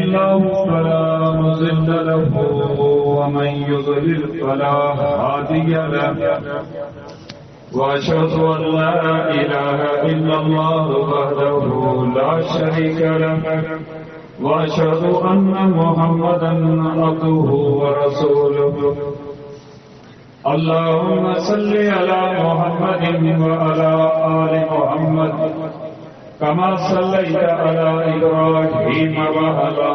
الله فلا مضل له ومن يضلل فلا هادي له وأشهد أن لا إله إلا الله وحده لا شريك له وأشهد أن محمدا عبده ورسوله اللهم صل على محمد وعلى آل محمد كما صليت على إبراهيم وعلى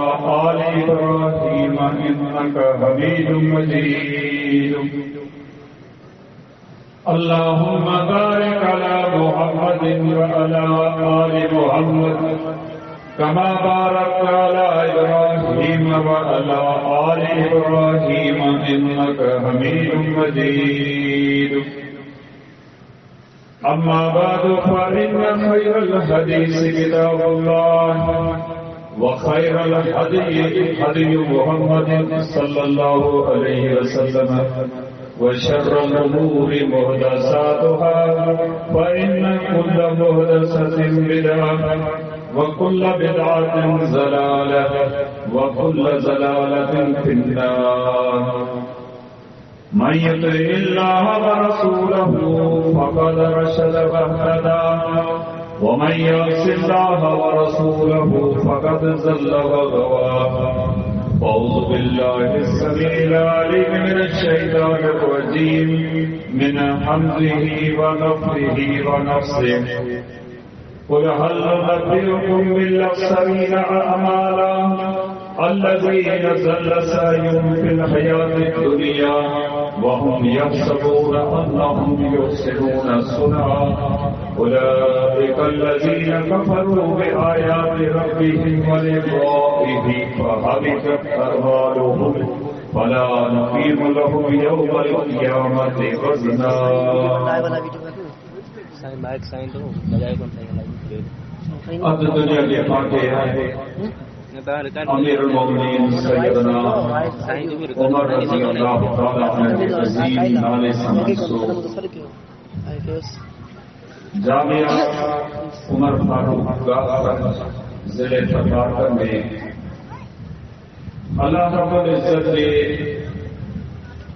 آل إبراهيم إنك حميد مجيد اللهم بارك على محمد وعلى آل محمد كما باركت على إبراهيم وعلى آل إبراهيم إنك حميد مجيد أما بعد فإن خير الحديث كتاب الله وخير الهدي هدي محمد صلى الله عليه وسلم وشر الأمور محدثاتها فإن كل محدثة بدعة وكل بدعة ضلالة وكل ضلالة في النار من يطع الله ورسوله فقد رشد واهتدى ومن يعص الله ورسوله فقد ضل وغوى أعوذ بالله السميع العليم من الشيطان الرجيم من حمزه ونفخه ونفسه قل هل ننبئكم بالأخسرين أعمالا الذين ضل سعيهم في الحياة الدنيا وهم يحسبون أنهم يحسنون صنعا أولئك الذين كفروا بآيات ربهم ولقائه فحبطت أعمالهم فلا نقيم لهم يوم القيامة وزنا. اب دنیا کے فاتح امیر المومنین سیدنا عمر رضی اللہ تعالیٰ عنہ عظیم نال منصور جامعہ عمر فاروق ضلع پٹھان میں اللہ رب العزت نے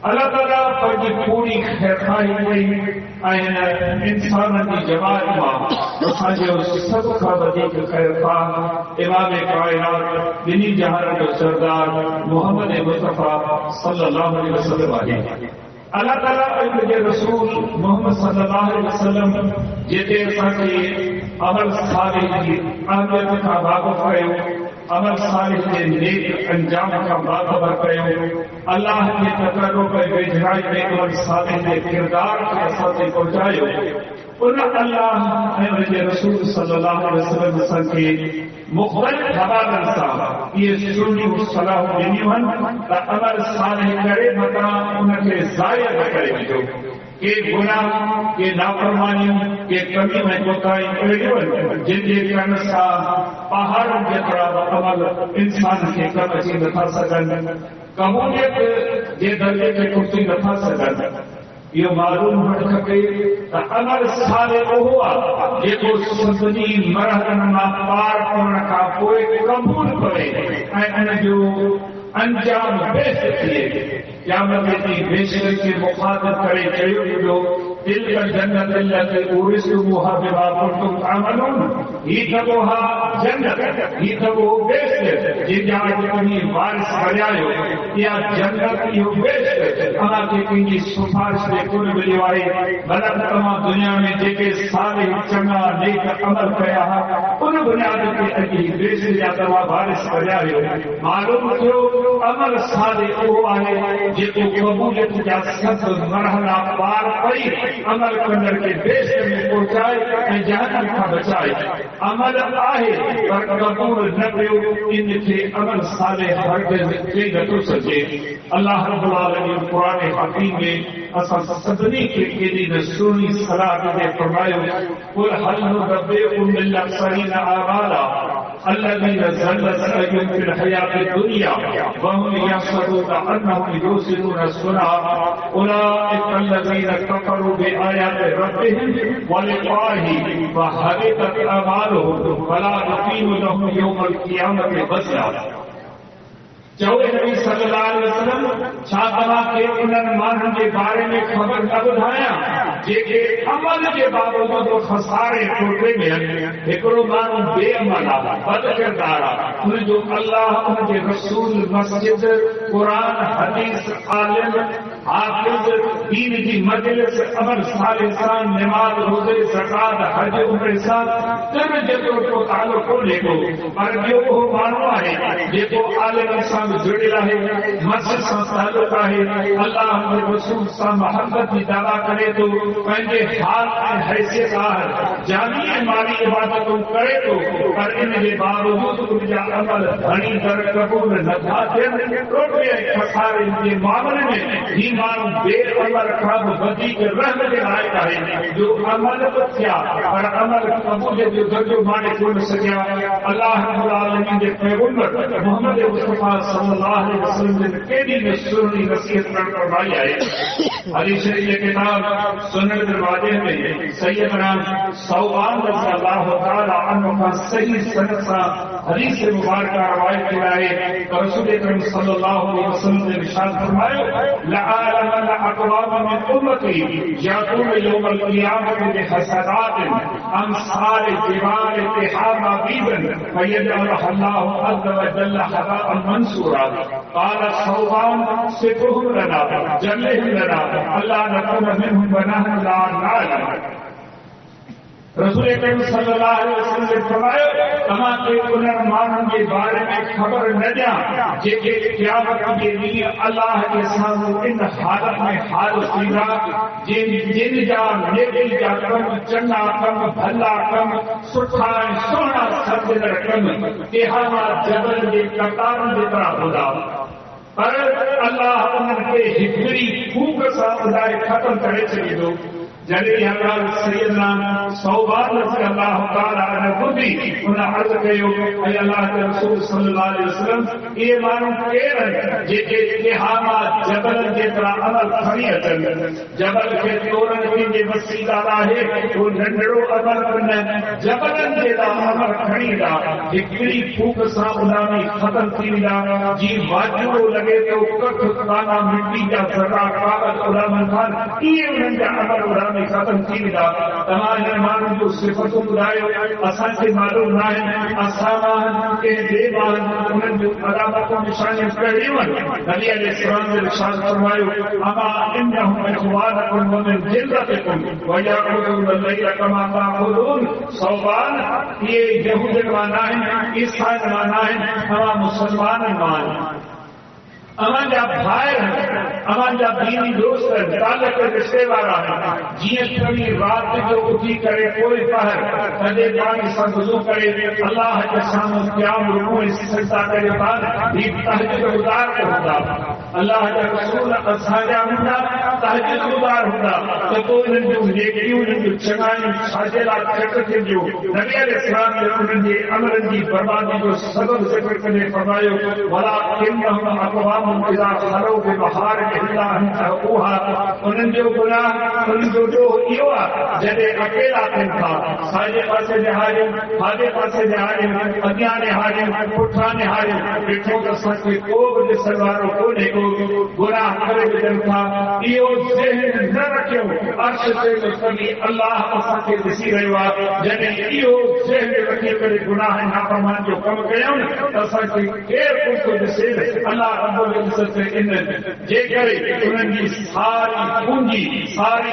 اللہ تعالیٰ پنجی پوری خیرخواہی کئی انسان کی جماعت میں جو سب کا وزیق خیرخواہ امام کائنات دینی جہان جو سردار محمد مصطفیٰ صلی اللہ علیہ وسلم آئے اللہ تعالیٰ کے رسول محمد صلی اللہ علیہ وسلم جیتے کے عمل صالح کی اہمیت کا واقف ہے عمل صالح کے نیک انجام کا باخبر کریں اللہ کے تقرب پر بجھائی میں عمل صالح کے کردار کے اثر سے پہنچائے ان اللہ نے رسول صلی اللہ علیہ وسلم کے مختلف حوالن سا یہ سنی صلاح دینیون تا عمل صالح کرے مطلع ان کے ضائع نہ کرے جو کہ گناہ کے نافرمانی کے کمی میں کوتاہی جن کے کرن سا پہاڑ جترا عمل انسان کے کم اچھی نتھا سکن قبولیت کے درجے کے کرسی نتھا سکن یہ معلوم ہو سکے تو عمل صالح ہوا یہ کو سنی مرحلن میں پار کرنے کا کوئی قبول کرے ان جو انجام بیس کیے قیامت کی بیشتر کے مخاطب کرے چاہیے جو دل کا جنت اللہ کے اورثتموها بما کنتم تعملون ہی تبوہا جنت ہی تبو بیشتر جن جہاں تمہیں وارث بنائے یا جنت کی بیشتر اما کے کنجی سفارش دے کل ملی آئے بلد تمام دنیا میں جے کے صالح چنگا نیک عمل کیا ان بنیاد کے اگی بیشتر یا تمام وارث بنائے معلوم جو عمل صالح وہ آئے جے کو قبولیت کا سب مرحلہ پار پئی عمل کرنے کے بیس میں پہنچائے جہنم کا بچائے عمل آئے پر قبول نہ کیو ان کے عمل صالح ہرگز کے نہ تو سکے اللہ رب العالمین قرآن حکیم میں اصل صدنی کے لیے سنی صلاح نے فرمایا قل هل ننبئكم بالاخسرین اعمالا الذين ضل سعيهم في الحياة الدنيا وهم يحسبون انهم يحسنون صنعا اولئك الذين كفروا بآيات ربهم ولقائه فحبطت اعمالهم فلا نقيم لهم يوم القيامة وزنا چوئے نبی صلی اللہ علیہ وسلم چھاپا کے انہوں مانن کے بارے میں خبر نہ بدھایا جے کے عمل کے باوجود وہ خسارے ٹوٹے میں ایکڑو مانو بے عملہ بد کردارا ان جو اللہ ان کے رسول مسجد قرآن حدیث عالم حافظ دین کی مجلس عمل صالح سان نماز روزے زکات حج عمرے سان تر جتو کو تعلق کو لے کو پر جو وہ مانو ہے جے کو عالم انسان جڑی رہے مسجد سے تعلق ہے اللہ کے رسول سے محبت کی دعویٰ کرے تو پہنچے حال اور حیثیت جامع مالی عبادتوں کرے تو پر ان کے باوجود ان کا عمل گھنی در قبول نہ تھا روٹے خسارے ان کے معاملے میں ایمان بے عمل خراب بدی کے رحم کے لائق ہے جو عمل کیا اور عمل قبول جو درجو مانے کو نہ سکیا اللہ رب العالمین کے پیغمبر محمد مصطفیٰ صلی اللہ علیہ وسلم نے کیڑی میں سنی نصیحت کر فرمائی ہے حدیث شریف کتاب سنن دروازے میں سیدنا ثوبان رضی اللہ تعالی عنہ کا صحیح سند سے حدیث مبارکہ روایت کی ہے رسول اکرم صلی اللہ علیہ وسلم نے ارشاد فرمایا لعالم اقوام من امتی یاتون یوم القیامت بحسنات امثال جبال تحام بیبا فیجعلها اللہ عز وجل حباء منصورا قال ثوبان صفهم لنا جلهم لنا الا نكون منهم ونحن لا نعلم رسول اکرم صلی اللہ علیہ وسلم نے فرمایا تمام کے انہوں مانن کے بارے میں خبر نہ دیا جے کہ قیامت کے لیے اللہ کے سامنے ان حالت میں حال سیدھا جن جا نیکی جا کم چنگا کم بھلا کم سٹھا سونا سمجھ کم کہ ہما جبل کے قطار کی طرح ہوگا پر اللہ ان کے ہجری پھوک سا اڑائے ختم کرے چلی دو جڏهن حضرت سيدنا صوبان رضي الله تعالى عنه ٻڌي ان عرض ڪيو اي الله جي رسول صلى الله عليه وسلم اهي ماڻهو ڪير آهن جيڪي اتهامات جبلن جيترا عمل کڻي اچن جبل کي توڙڻ جي وسيله آهي هو ننڍڙو عمل نه جبلن جيترا عمل کڻي ڏا هڪڙي ڦوڪ سان غلامي ختم ٿي ويندا جي واجبو لڳي ٿو کٽ دانا مٽي جا ذرا کاغذ غلامن کان اهي انهن جا عمل غلامي ختم ٿي ويندا تمام ماڻهن جو صفتون ٻڌايو اسان کي معلوم ناهي اسان کے دیوان انہن جو علامتوں نشانیاں کہڑیوں نبی علیہ السلام نے ارشاد فرمایا اما انهم اخوانکم ومن جلدکم ويعبدون الليل كما تعبدون صوبان یہ یہود مانا ہے عیسائی مانا ہے ہم مسلمان مان امان جا بھائی امان جا دینی دوست تعلق رشتے والا ہے جیئں کبھی رات جو اٹھی کرے کوئی پہر سجے پانی سے وضو کرے اللہ کے سامنے قیام رکوع سجدہ کرے بعد بھی تہجد گزار ہوتا اللہ کے رسول اصحابہ ہوتا تہجد گزار ہوتا تو کوئی ان جو نیکیوں ان جو چنگائیں ساجلا چٹ کے جو نبی علیہ السلام نے انہن جی عملن جی بربادی جو سبب ذکر کرے فرمایا ولکنہم اقوام اذا خلوا ببحار الا ان تقوها انہن جو گناہ ان جو ایو جدے اکیلا تھن تھا ساجے پاسے جہاجے کھاجے پاسے جہاجے اگیاں جہاجے پٹھا جہاجے ڈٹھو دسن کے کو بھی سروارو کو نے کو گناہ کرے بدن تھا ایو ذہن نہ رکھو عرش سے مستقی اللہ اساں کے دسی رہوا جدے ایو ذہن رکھے کرے گناہ نافرمان جو کم کیوں اساں کے کیر کو دسے اللہ رب العزت ان جے کرے انہن جی ساری پونجی ساری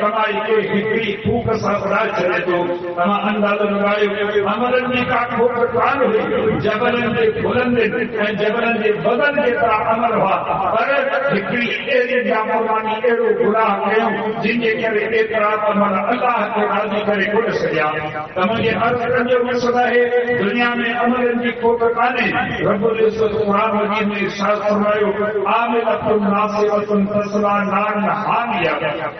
کمائی کے ہکڑی ٿوک سان اڑائے ڇڏي ٿو تمام اندازو لڳايو عملن جي کا ٺوڪر کان ہوئي جبلن جي بلندن ۽ جبلن جي بدن جيترا عمل هئا پر هڪڙي اهڙي نافرماني اهڙو گناہ ڪيو جن جي ڪري ايترا عمل الله کي راضي ڪري ڪن سگهيا تمام جي عرض ڪرڻ جو مقصد آهي دنيا ۾ عملن جي کوٽ کاني رب العزت قرآن مجيد ۾ ارشاد فرمايو عاملۃ ناصبۃ تصلا نارا حامیہ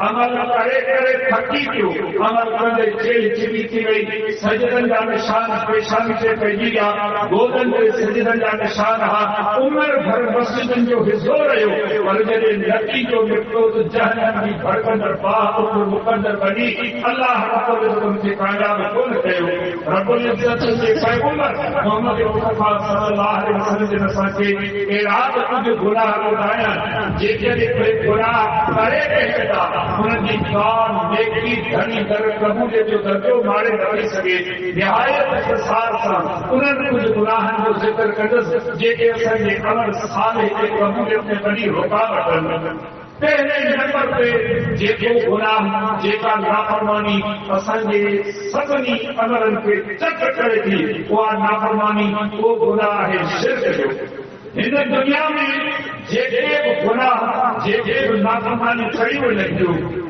عمل کرے کرے تھکی پيو عمل کندے چيل چبي ٿي وئي سجدن جا نشان پيشاني تے پئجي گيا گودن تے سجدن جا نشان ها عمر بھر مسجدن جو حصو رهيو پر جڏهن نڪي جو نڪتو تو جهنم جي بھڙڪندڙ باہ مقدر بني الله رب العزت کي کامیاب ڪون ڪيو رب العزت جي پیغمبر محمد مصطفی صلی اللہ علیہ وسلم جن اسان کي ايراد کچھ گناہ ٻڌايا جيڪي گناہ کرے رهيا انهن جي جان نیڪي گھڻي در قبول جو درجو ماري رکي سگهي نهايت اختصار سان انهن کچھ گناهن جو ذڪر ڪندس جيڪي اسان جي عمل صالح جي قبوليت ۾ وڏي رڪاوٽ آهن پہلے نمبر پہ جيڪو گناہ جيڪا نافرمانی اسان جي سڀني عملن کي چک ڪري ٿي اها نافرمانی وہ گناہ ہے شرک جو ان دنیا میں جيڪي گناہ جيڪي نافرمانی کړي وڃي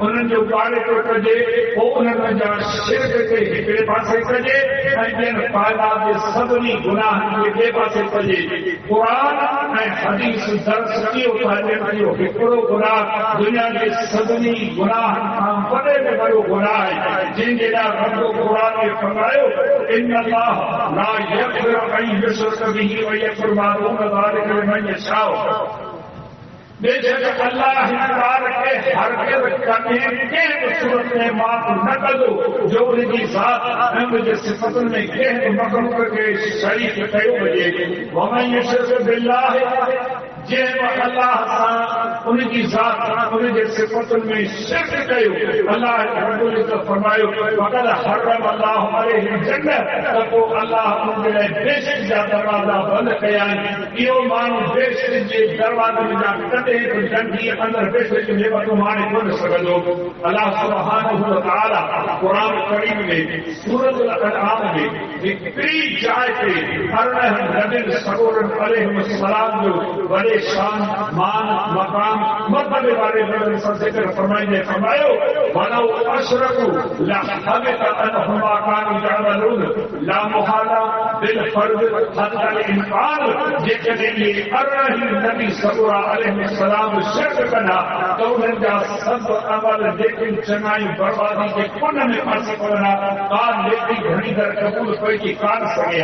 انهن جو بارے تو کجي او انهن جا شرک کي هڪڙي پاسي کجي ۽ ٻين پالا جي سڀني گناہ کي ٻي پاسي کجي قرآن ۽ حديث درس کيو تعليم ڪيو هڪڙو گناہ دنيا جي سڀني گناہ کان وڏي ۾ وڏو گناہ آهي جن جي لاءِ رب قرآن ۾ فرمايو ان الله لا يغفر ان يشرك به ويغفر ما دون ذلك لمن يشاء بے شک اللہ انکار کے ہرگز کبھی کہیں صورت میں معاف نہ کرو جو ان کی ذات ان کے صفتوں میں کہیں مخلوق کے شریک کیوں بجے ومن یشرک باللہ جے اللہ ان کی ذات ان کے صفتوں میں شرک کیوں اللہ رب العزت فرمایا وقد حرم اللہ علیہ الجنہ تو اللہ ان کے لیے بہشت کا دروازہ بند کیا یہ مانو بہشت کے دروازے میں جا تو جنگی اندر بہشت کی نعمتوں مانے کون سکدو اللہ سبحانہ و تعالی قرآن کریم میں سورۃ الانعام میں ایک کئی جائے پہ ارنہ نبی سرور علیہ السلام جو بڑے شان مان مقام مرتبے والے بدن سے ذکر فرمائیے فرمایا ولو اشرکوا لحبط عنهم ما كانوا يعملون لا محالہ بالفرض حد الامکان جتنے ارہی نبی صلی اللہ علیہ وسلم شرک کنا تو ان کا سب عمل لیکن چنائی بربادی کے کن میں پھنس پڑنا کار لیتی گھڑی در قبول کوئی کی کار سکے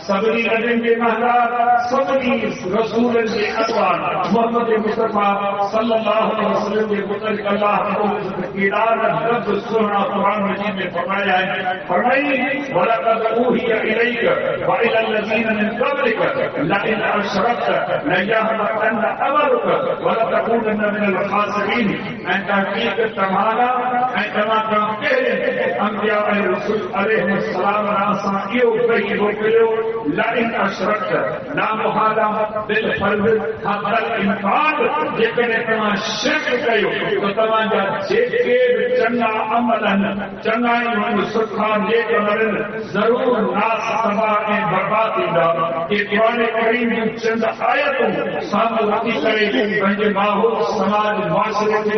سبری نبی کے مہرات سبری رسول کے اطوار محمد مصطفیٰ صلی اللہ علیہ وسلم کے متعلق اللہ کردار رب سنا قرآن مجید میں فرمایا ہے فرمائی وَلَقَدْ أُوحِيَ إِلَيْكَ وَإِلَى الَّذِينَ مِن قَبْلِكَ لَئِنْ أَشْرَكْتَ لَيَحْبَطَنَّ عَمَلُكَ وَلَتَكُونَنَّ مِنَ الْخَاسِرِينَ ان تحقیق تمہارا تمام پہلے انبیاء رسول علیہ السلام راسا یہ کہی روکلو لئن اشرکت لا محالہ بالفرض حق الامکان جتنے تمام شرک کیو تو تمام جا جیکے چنگا عملن چنگا ایمان سکھا نیک عملن ضرور ناس تباہ برباد دا کہ قرآن کریم چند آیتوں سامنے کرے پنجے ماحول سماج معاشرے کے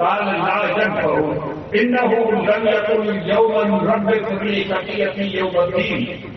قال لا ينفع إنه لم يكن يوما رب لي خطيئتي يوم الدين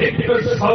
100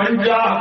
50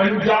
50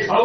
100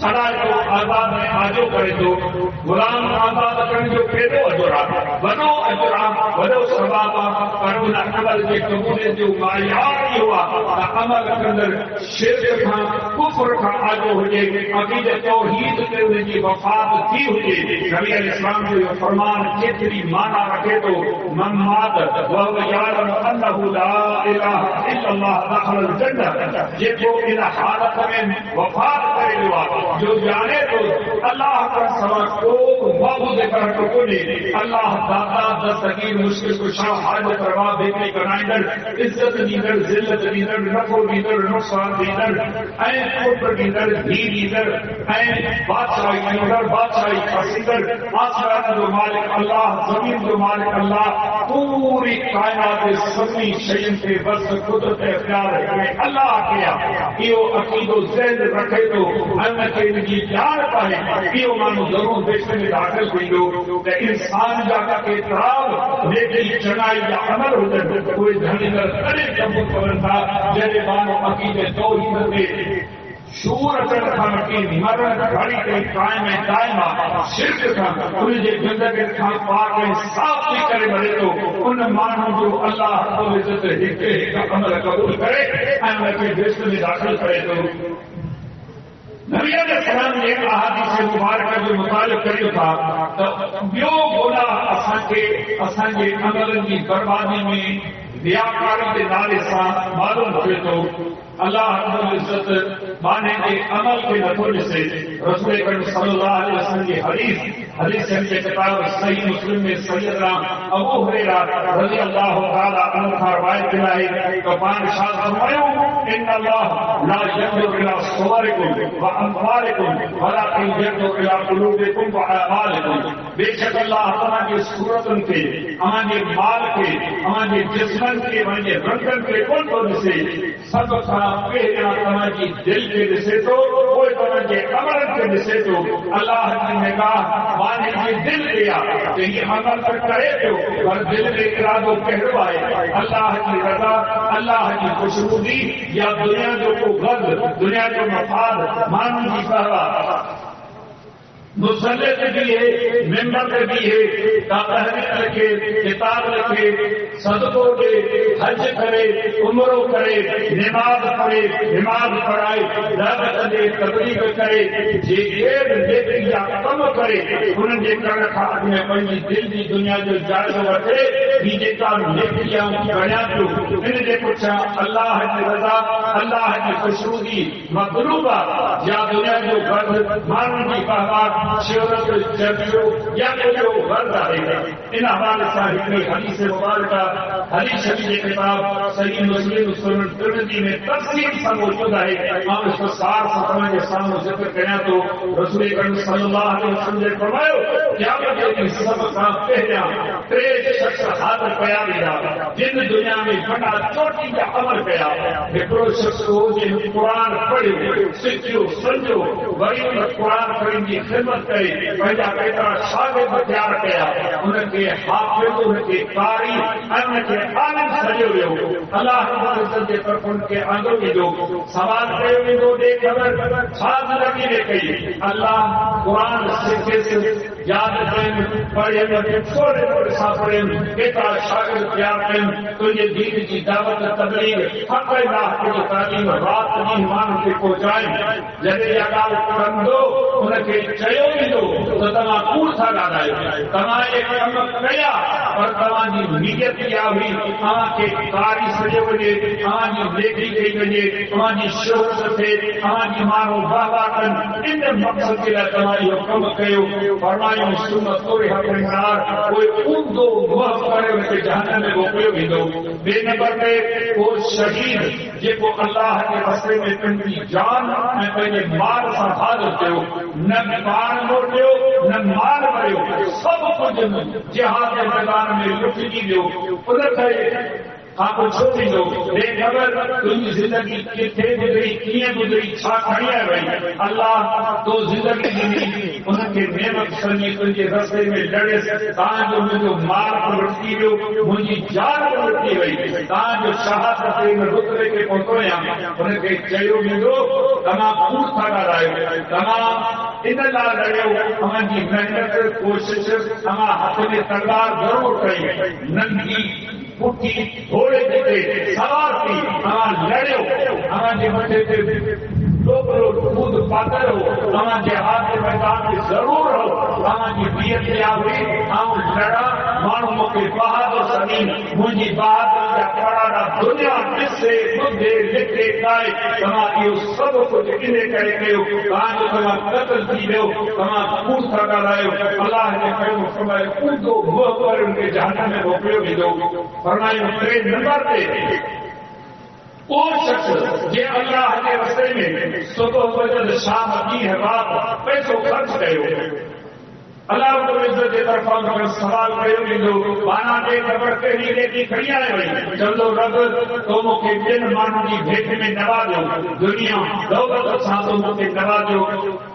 سڑائے تو آزاد میں آجو کرے تو غلام آزاد کرنے جو پیدو اجرا وڈو اجرا وڈو ثوابا پر ان عمل کے قبول جو معیار ہی ہوا عمل اندر شرک کھا کفر کھا آجو ہوجے عقیدے توحید کے ان کی وفات تھی ہوجے نبی علیہ السلام جو یہ فرمان کتنی معنی رکھے تو من مات وهو يعلم انه لا اله الا الله دخل الجنہ یہ جو ان حالت میں وفات کرے ہوا جو جانے تو اللہ کا سوا کو معبود کر تو کوئی اللہ داتا دستگیر مشکل کشا حاجت روا بیٹے کنائندر عزت دیندر ذلت دیندر نفع دیندر نقصان دیندر اے قدر دیندر دھی دیندر اے بادشاہی دیندر بادشاہی خسیندر آسمان جو مالک اللہ زمین جو مالک اللہ پوری کائنات سبھی شیئن کے بس قدرت اختیار ہے اللہ کیا یہ عقید و ذہن رکھے تو اللہ کے کی جان پائے یہ مانو ضرور بیچنے میں داخل ہوئی ہو کہ انسان جاگا کے اطراف لیکن چنائی یا عمل ہوتے کوئی دھنی کر کرے جب کرتا جیسے مانو عقید دو ہی شور اچھا کھانا کی مرن گھڑی کے قائم ہے دائمہ شرک تھا انہیں جو زندگی تھا پاک ہے صاف بھی کرے بڑے تو ان مانوں جو اللہ کو عزت ہکے کا عمل قبول کرے اللہ کے دیش میں داخل کرے تو نبی علیہ السلام نے احادیث مبارکہ جو مطالب کریو تھا تو بیو بولا اسان کے عملن کی بربادی میں ریاکاری کے نالے سے معلوم ہوئے تو اللہ رب العزت بانے کے عمل کے نتیجے سے رسول اکرم صلی اللہ علیہ وسلم کی حدیث کے کتاب صحیح مسلم میں سیدنا ابو ہریرہ رضی اللہ تعالی عنہ کا روایت ہے کہ پاک شاہ فرمایا ان اللہ لا ينظر الى صوركم واموالكم ولكن ينظر الى قلوبكم واعمالكم بے شک اللہ ہماری صورتن کے ہمارے مال کے ہمارے جسمن کے ہمارے رنگن کے کون سے سب کا پہلا تمہاری دل کے دسے تو کوئی تمہارے عمل کے دسے تو اللہ کی نگاہ مانے کی دل لیا کہ یہ عمل پر کرے تو اور دل میں ارادوں کہلوائے اللہ کی رضا اللہ کی خوشنودی یا دنیا جو کو غرض دنیا جو مفاد مان کی پہلا مسلح پہ بھی ہے ممبر پہ بھی ہے تحریر لکھے کتاب لکھے صدقوں دے حج کرے عمروں کرے نماز پڑھے نماز پڑھائے دعوت دے تبلیغ کرے جے غیر نیکی یا کم کرے انہوں نے کرنا تھا اپنے پنجی دل دی دنیا جو جائزہ وٹھے بھی جیتا نیکیاں گڑیا تو انہوں نے پوچھا اللہ کی رضا اللہ کی خوشنودی مطلوبہ یا دنیا جو غرض مانوں کی بہار شہرت جرجو یا کوئی غرض آئے گا ان حوالے سے حدیث مبارکہ حدیث شریف کتاب صحیح مسلم سنن ترمذی میں تفصیل سے موجود ہے ہم اس کو سار ستمہ کے سامنے ذکر کریں تو رسول اکرم صلی اللہ علیہ وسلم نے فرمایا قیامت کے دن سب کا پہلا 3 شخص حاضر پیا گیا جن دنیا میں بڑا چوٹی کا عمل کیا ایکڑو شخص ہو جن قرآن پڑھو سکھو سمجھو وری قرآن پڑھن کی خدمت کرے پہلا بیٹا شاگرد تیار کیا ان کے حافظ ان کے قاری ان کے عالم سجے ہوئے ہو اللہ رب العزت کے طرف ان کے اندر کی جو سوال کرے ہوئے تو دیکھ کر خاص لگی نے کہی اللہ قرآن سکھے سے یاد کریں پڑھے چھوڑے چھوڑے سا پڑھیں بیٹا شاگرد تیار کریں تو یہ دین کی دعوت تبلیغ حق اللہ کی تعلیم رات مہمان کے پہنچائیں جب یہ گال کندو ان کے چیو بھی دو تو تما کوڑ تھا ڈالائے تما ایک کم کیا اور تما جی نیت کیا ہوئی تما کے کاری سجے وجے تما جی نیکی کئی وجے تما جی شہرت تھے تما جی مانو بابا کن ان مقصد کے لیے تما یہ کم کیو فرمایا سنت تو رہا کرنار کوئی ان دو وقت کرے ان کے جہنم میں وہ پیو بھی دو بے نمبر میں وہ شہید جے کو اللہ کے راستے میں پنڈی جان میں پہلے مال سے حاضر کیو نہ مال موٹیو نہ مال بھریو سب کچھ جہاد کے میدان میں لٹ گئی دیو ادھر آپ پوچھو بھی لو بے خبر تجھی زندگی کتنے گزری کیے گزری چھا کھڑی ہے بھائی اللہ تو زندگی ڈنی ان کے نعمت سنی تجھے رستے میں لڑے تاں جو مجھے مار پلٹتی ہو مجھے جان پلٹتی ہوئی تاں جو شہادت میں رتبے کے پہنچویا ان کے چیو ملو تمام پور تھا ڈالائے تمام ان لا لڑیو ہماری محنت کوشش ہمارا ہاتھ میں تلوار ضرور کری ننگی پٹھی گھوڑے دیتے سوار تھی ہمارا لڑو ہمارے مٹھے پہ ٹوکرو خود پاتر ہو ہمارے ہاتھ میدان میں ضرور ہو ہماری نیت کیا ہوئی ہم لڑا مانو کے بہادر سنی مجھے بہادر کا پڑا دنیا جس سے مدے لکھے گائے تمہاری سب کچھ انہیں کرے گئے کہاں تمہارا قتل کی گئے تمہارا خود تھکا رہے اللہ نے کہو فرمائے خود کو وہ پر ان کے جہنم میں موقع بھی دو فرمائے میرے نمبر پہ وہ شخص یہ اللہ کے رستے میں صبح فجر شام کی ہے رات پیسوں خرچ گئے اللہ رب العزت کی طرف اگر سوال کرے لوگ بانا دے کر کے لیے کی کھڑی آئے ہوئی چلو رب تموں کے جن مانوں کی بھیٹ میں نوازو دنیا دولت ساتھوں کے نوازو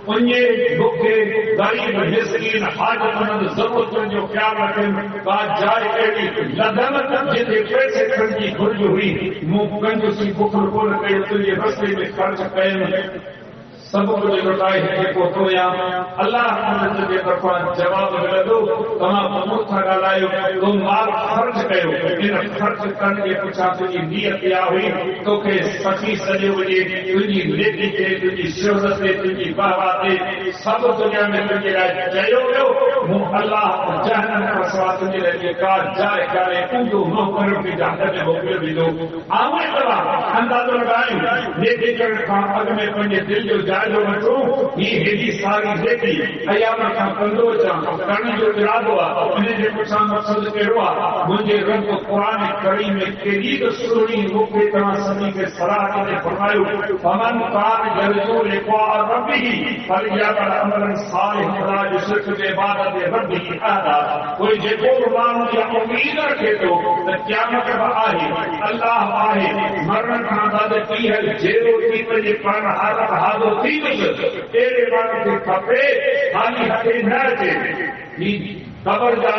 انہیں بھوکے غریب مسکین حاجت مند ضرورت جو خیال رکھیں بات جائے کہ لدمت جتنے پیسے خرچی گرج ہوئی منہ کنجوسی بخل بول کے تجھے رستے میں خرچ کریں سب کو لوٹائے ہیں کو تویا اللہ تعالی کے طرف جواب ملو تمام امور تھا ڈالائے تم مال خرچ کرو ان خرچ کر کے پوچھا تجھی نیت کیا ہوئی تو کہ سخی سجے ہوئے تجھی نیکی کے تجھی شہرت سے تجھی بہواتے سب دنیا میں تجھے رائے جائے ہو اللہ جہنم کا سوال تجھے رہے کار جائے کرے ان جو نو کرو کی جہنم میں موقع بھی دو آمد دوا اندازہ لگائیں نیکی کر اگ میں پنجے دل جو جائے جو بچوں یہ ہیڈی ساری دیکھی ایام کا پندرو چاہ کرنے جو اراد ہوا انہیں جو کچھ مقصد کے ہوا مجھے رب قرآن کریم میں قریب سنی موقع طرح سنی کے صلاح نے فرمایا فمن کان یرجو لقاء ربہ فلیعمل عملا صالحا ولا یشرک بعبادت ربہ احدا کوئی جو قرآن کی امید رکھے تو قیامت کا آئے اللہ آئے مرن کا بعد کی ہے جیرو کی پر یہ پڑھ حالت حاضر تیرے بات کے کپڑے خالی ہٹے نہ رہے قبر کا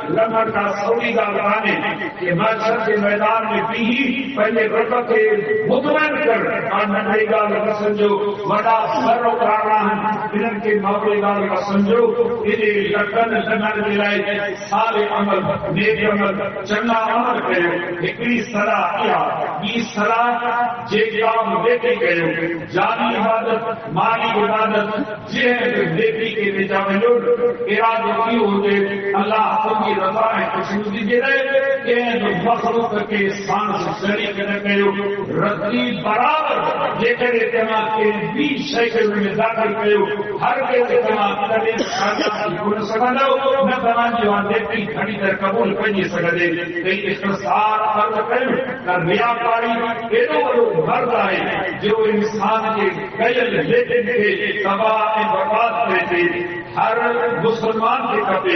لمر کا سوڑی کا لگانے کہ محشر کے میدان میں بھی پہلے رب کے مطمئن کر ننھے گال کا سمجھو بڑا سر اتارنا انہوں کے معاملے گال کا سمجھو انہیں لگن لگن ملائے سارے عمل نیک عمل چنگا عمل کرو ایکڑی صلاح کیا یہ صلاح جے کام دیکھے کرو جانی عبادت مالی عبادت جہد نیکی کے نجا میں لوٹ ارادے کی ہوتے اللہ تمہیں رضا ہے خوشنودی دے رہے کہ مخلوق کے سان سے شریک نہ کرو رضی برابر جے کر اعتماد کے بھی شیخ میں داخل کرو ہر کے اعتماد کرے گن سکندو نہ تمام جوان دیکھتی گھڑی در قبول کرنی سکندے کئی اختصار فرض کرو نہ ریاکاری ایدو بلو مرد آئے جو انسان کے قیل لیتے تھے تباہ برباد کرتے ہر مسلمان کے کپے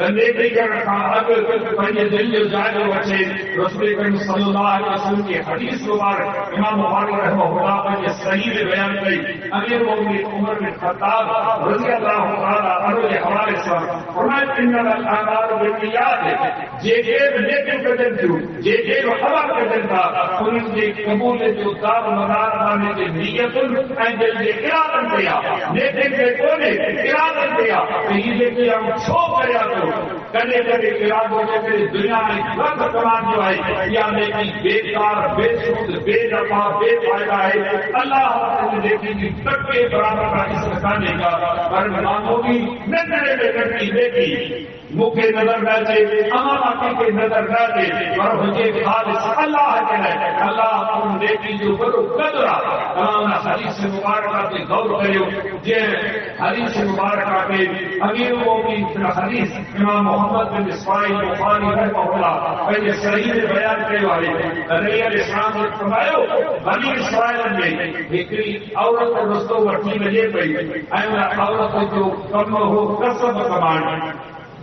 نیکی کرنا اگر پہلے دل جو جائے بچے رسول کریم صلی اللہ علیہ وسلم کی حدیث مبارک امام بخاری رحمہ اللہ پر یہ صحیح میں بیان کی امیر مومنین عمر بن خطاب رضی اللہ تعالی عنہ کے حوالے سے فرمایا ان الاعمال بالنیات جے نیکی کرن جو جے خبر کرن تھا ان کے قبول جو دار مدار بنانے کی نیت ان دل کے ارادہ کیا نیکی کے کونے ارادہ کیا کہ یہ ہم چھو کریا تو کرنے کرنے اراد ہو جائے دنیا میں وقت کمان جو ہے یا لیکن بیکار بے سود بے نفع بے فائدہ ہے اللہ نے دیکھی کہ تک کے برابر کا اس سکھانے کا پر مانگو گی نظرے میں کرتی دیکھی مکھے نظر نہ دے امام آقی کے نظر نہ دے اور مجھے خالص اللہ کے ہے اللہ ان دیکھی جو بڑو قدرہ تمام حدیث مبارکہ کے غور کرو یہ حدیث مبارکہ کے امیر مومنین حدیث امام محمد بن اسماعیل بخاری رحمہ اللہ پہلے صحیح میں بیان کرے والے نبی علیہ السلام نے فرمایا بنی اسرائیل میں ایک عورت رستو وٹی میں لے گئی عورت جو کم ہو کسب کمان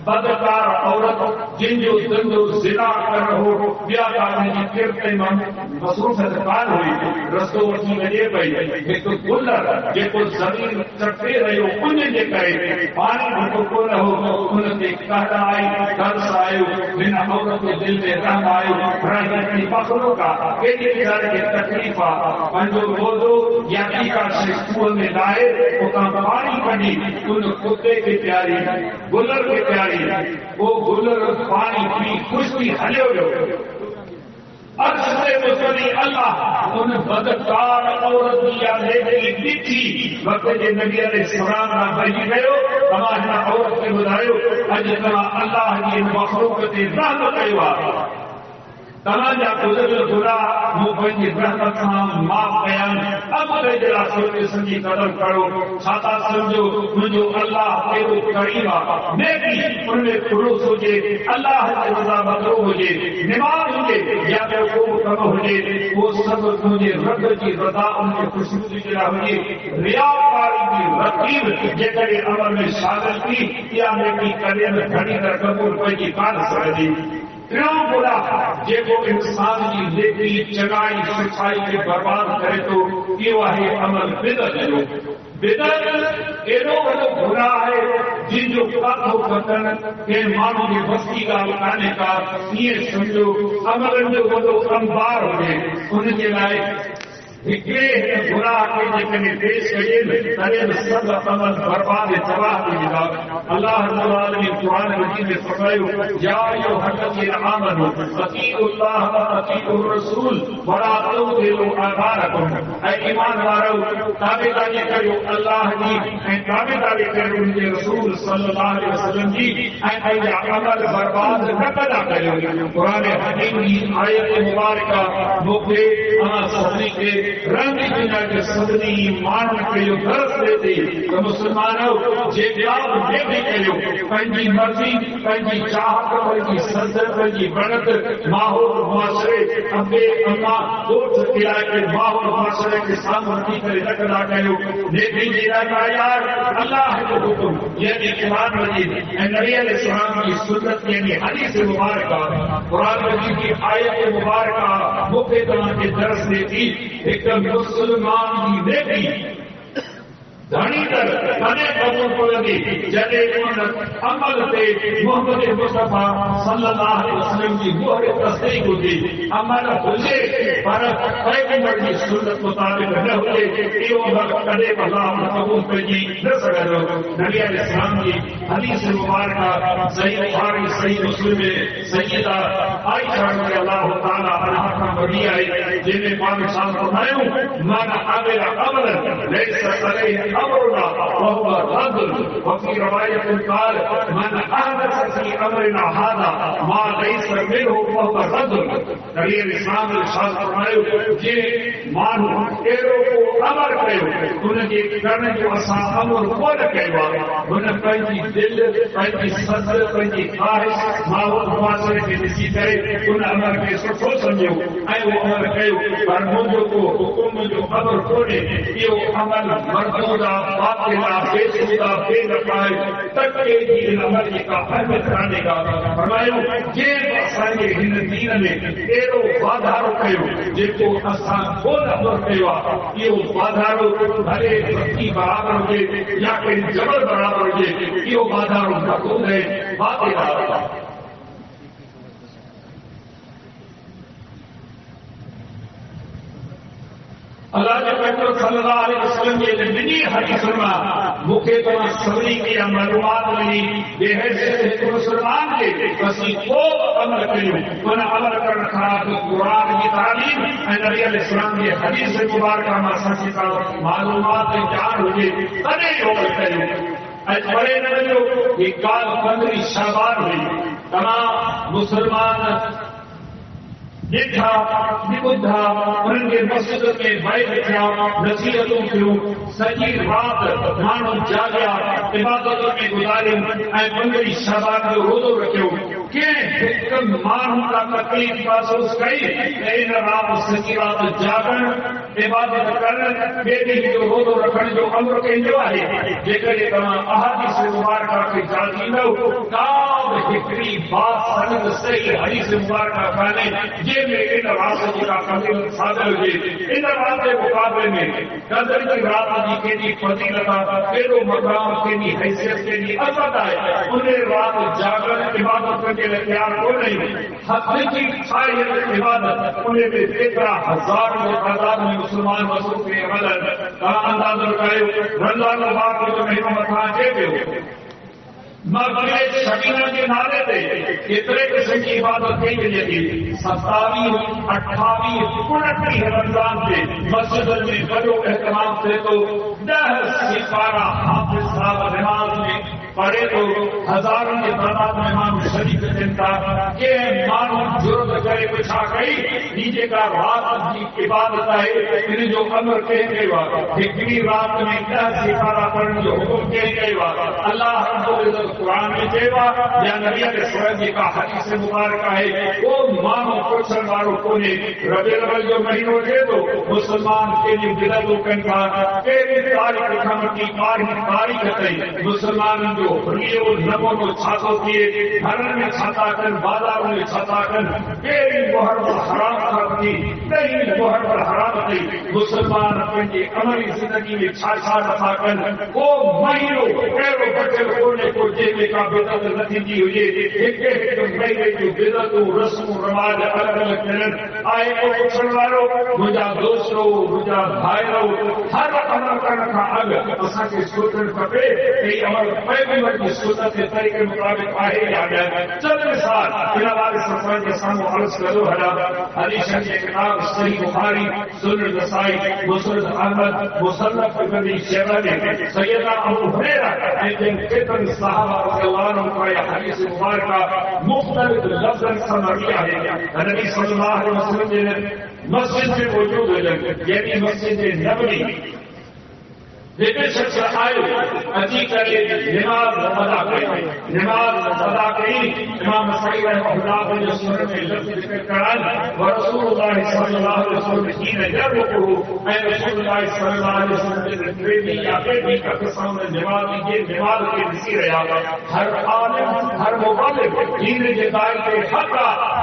بدکار عورت جن جو زندو زنا کر رہو بیا کارنے جی کرتے مصروف اتقال ہوئی رستو وچی وجے پئی ایک گلر جیکو زمین چٹے رہے ہو ان جے کہے پانی بھٹو کو رہو ان تے کہتا آئی درس آئے بنا عورت کے دل میں رحم آئے رہی اپنی پخلوں کا ایک گھر کے تکلیفہ پنجو بوزو یا کی کا شکوہ میں لائے وہ کام پانی پڑی ان کتے کے پیاری گلر کے پیاری وہ گلر پانی پی خوشی ہلے ہو عرض سے مصنی اللہ ان بدکار عورت یا لیکن دیکھی وقت جے نبی علیہ السلام نہ بھائی گئے تمہارا عورت کے بدایو اج تمہا اللہ کی مخلوق تے رحم کیوا تمہارا گزر گناہ مو پنجی رحمت سان معاف بیان اب تے رسول کے سنجی قدر کرو چھاتا سمجھو مجھو اللہ تیرو قریبا میں بھی ان میں خلوص ہو جے اللہ کی رضا مطلو ہو جے نماز ہو جے یا پھر کو کم ہو جے وہ سب مجھے رب کی رضا ان کے خوشبو کی جگہ ہو جے ریاکاری کی رقیب جے کرے عمل میں شامل کی یا میں بھی کرے میں گھڑی در قبول پنجی کار سکتی کیوں بولا جے کو انسان کی نیکی چنگائی سچائی کے برباد کرے تو یہ ہے عمل بدعت جو بدعت ایڈو وڈو گناہ ہے جن جو قتل و قتل کے مانو کی بستی کا لکانے کا یہ سمجھو عمل جو وڈو انبار ہو گئے ان کے لائے ہکڑے گناہ کے جتنے پیش کریے ترین سب عمل برباد تباہ کی جگہ اللہ رب العالمین قرآن مجید میں فرمایا یا ایھا الذین آمنوا اطیعوا اللہ واطیعوا الرسول ولا تبطلوا اعمالکم اے ایمان والو تابعداری کرو اللہ کی اے تابعداری کرو ان کے رسول صلی اللہ علیہ وسلم کی اے عمل برباد نہ پیدا کرو قرآن حکیم کی آیت مبارکہ موقع صدی کے رنگ دنیا کے صدری مان کے جو درس دیتے تو مسلمانوں جے جاب دیکھے کرو پنجی مرضی پنجی چاہت پنجی صدر پنجی بڑت ماحول معاشرے ابے اما دوست علاقے ماحول معاشرے کے سامنے کی کرے رکھنا کرو لیکن جیرا کا یار اللہ کے حکم یعنی قرآن مجید نبی علیہ السلام کی سنت یعنی حدیث مبارکہ قرآن مجید کی آیت مبارکہ مقتدیان کے درس دیتی ایک مسلمان کی نیکی دھنی در کنے قبول کو لگی جدے ان عمل تے محمد مصطفیٰ صلی اللہ علیہ وسلم کی مہر تصدیق ہوتی عمل ہوجے پر پیغمبر کی سنت مطابق نہ ہوئے یہ عمل کنے اللہ قبول پہنی نہ سکتا نبی علیہ السلام کی حدیث مبارکہ صحیح بخاری صحیح مسلم میں سیدہ عائشہ رضی اللہ تعالی عنہا کا بڑی آئی جن میں پاک صاحب فرمایا من عمل عملا لیس علیہ امرنا وهو رد وفي رواية قال من احدث في امرنا هذا ما ليس منه وهو رد نبی اسلام نے ارشاد فرمایا کہ مانو ایرو کو امر کیو ان کے کرنے جو اسا امر کو نہ کیوا ان پنجی دل پنجی صدر پنجی خواہش ماحول معاشرے کے نسی کرے ان امر کے سچو سمجھو اے وہ امر کیو پر مجھو کو حکم جو امر کو نے یہ عمل مردود باطلا بے سودا بے نفع تک کے دین عمل کا اہمیت کرانے کا فرمایا یہ اسانے ہن دین میں ایرو وادارو کیو جيڪو اسان خود امر کيو آهي اهو وادارو بھلے بستی برابر هجي یا ڪهڙي جبل برابر هجي اهو وادارو مقصود ہے باطل اللہ کے پیغمبر صلی اللہ علیہ وسلم کے نبی حدیث میں مکے تو صبری کی معلومات ملی بے حیثیت مسلمان کے بسی کو عمل کریں ان عمل کرنا خراب قرآن کی تعلیم نبی علیہ السلام کی حدیث مبارکہ میں سچی کا معلومات جان ہوئے تنے عمل کریں اج بڑے نبیوں یہ کال 15 شعبان ہوئی تمام مسلمان دیکھا بدھا ان کے مسجد میں بیٹھ گیا نصیحتوں کیوں سجی رات مانو جاگیا عبادتوں میں گزارے اے 15 شعبان جو روزو رکھو کہ حکم مانو کا تکلیف محسوس کئی ان رات سجی رات جاگن عبادت کرن بیٹی جو روزو رکھن جو امر کہندو ہے جے کرے تمام احادیث مبارکہ کے جاگی نو کا ہکری بات سند صحیح حدیث مبارکہ کھانے یہ میں ان رات جی کا قبول صادر ہوئے ان رات کے مقابلے میں قدر کی رات جی کے لیے فضیلت کیڑو مقام کے لیے حیثیت کے لیے عظمت ہے انہیں رات جاگر عبادت کے لیے تیار ہو نہیں حق کی خواہش عبادت انہیں بھی 13,000 تعداد میں مسلمان مصروف کے عمل کا اندازہ لگائے رمضان المبارک جو مہینوں متھا چیتے ہو مغرب شکینہ کے نعرے تھے اتنے قسم کی عبادت کی ملے گی 27 28 29 رمضان سے مسجد میں بڑو اہتمام سے تو 10 سپارہ حافظ صاحب نماز میں پڑھے تو ہزاروں کی تعداد میں امام شریف چنتا کہ مانو ضرورت کرے پچھا گئی نیچے کا رات کی عبادت ہے انہیں جو امر کہیں گے ہکری رات میں 10 سپارہ پڑھنے جو حکم کہیں گے اللہ رب العزت قرآن میں دیوا یا نبی علیہ السلام جی کا حدیث مبارکہ ہے وہ مانو پوچھن والوں کو نے ربیع الاول جو مہینوں دے دو مسلمان کے لیے بدعت کنکا کیڑی تاریخ کھم کی تاریخ ہے مسلمان جو حریو نبو کو چھاتو کیے گھرن میں چھاتا کر بازاروں میں چھاتا کر کیڑی مہر پر حرام کرتی نہیں مہر پر حرام تھی مسلمان اپنی عملی زندگی میں چھا رکھا کر وہ مہینوں کیڑو بچے ہونے کو میں کا بدعت نتھی دی ہوئی ایک مہینے جو بدعت رسم و رواج الگ الگ کرن آئے کو پوچھن والو مجھا دوستو مجھا بھائیو ہر عمل کرن کا اگ اساں کے سوچن کھپے کہ عمل پیغمبر کی سنت کے طریقے مطابق آئے یا نہ چند مثال بنا والے سفر کے سامنے عرض کرو حدیث شریف کے کتاب صحیح بخاری سنن نسائی مسند احمد مصنف ابن شیبہ میں سیدنا ابو ہریرہ ایک کتن صحابہ رضی اللہ عنہ کا یہ حدیث مبارکہ مختلف لفظاً سمریا ہے نبی صلی اللہ علیہ وسلم نے مسجد میں موجود ہے یعنی مسجد نبوی لیکن شخص آئے اچھی کرے نماز ادا کرے امام نسائی رحمہ اللہ نے سنن میں لفظ ذکر کرائے ورسول اللہ صلی اللہ علیہ وسلم حين يركع اے رسول اللہ صلی اللہ علیہ وسلم نے یا بھی کا سامنے نماز کی نماز کے نسی رہا ہر عالم ہر مبلغ دین کے دائر کے حق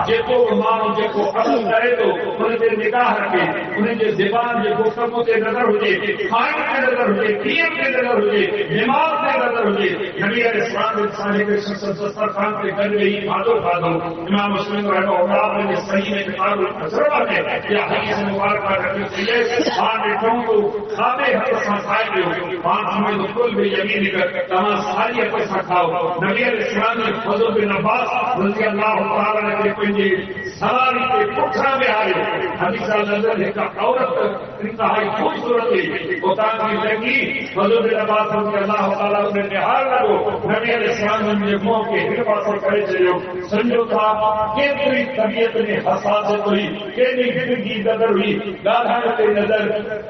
جو کو مانو جو کو عمل کرے تو انہیں دے نگاہ رکھے انہیں جو زبان جو گفتگو کے نظر ہو جائے کھانے کے نظر ہو دین کے نظر ہوئے نماز کے نظر ہوئے نبی علیہ السلام صاحب شخص دسترخوان کے گھر میں ہی کھادو امام مسلم رحمہ اللہ نے صحیح میں کتاب التجربہ میں یہ حدیث مبارکہ رکھنے کے لیے آن رکھوں کو کھانے ہر پسند کھائے گئے وہاں ہمیں دکل بھی یمین کر تمام ساری پیسہ کھاؤ نبی علیہ السلام نے فضل بن عباس رضی اللہ تعالیٰ نے پنجی سواری کے پٹھا میں آئے حدیث نظر ایک عورت انتہائی خوبصورت ہے بتان کی لگی فضل بن عباس رضی اللہ تعالیٰ نے نہار لگو نبی علیہ السلام نے مجھے منہ کے ہر پاسوں کرے چلو سمجھو تھا کیتری طبیعت میں حساسیت ہوئی کیتری زندگی نظر ہوئی گاڑھان کے نظر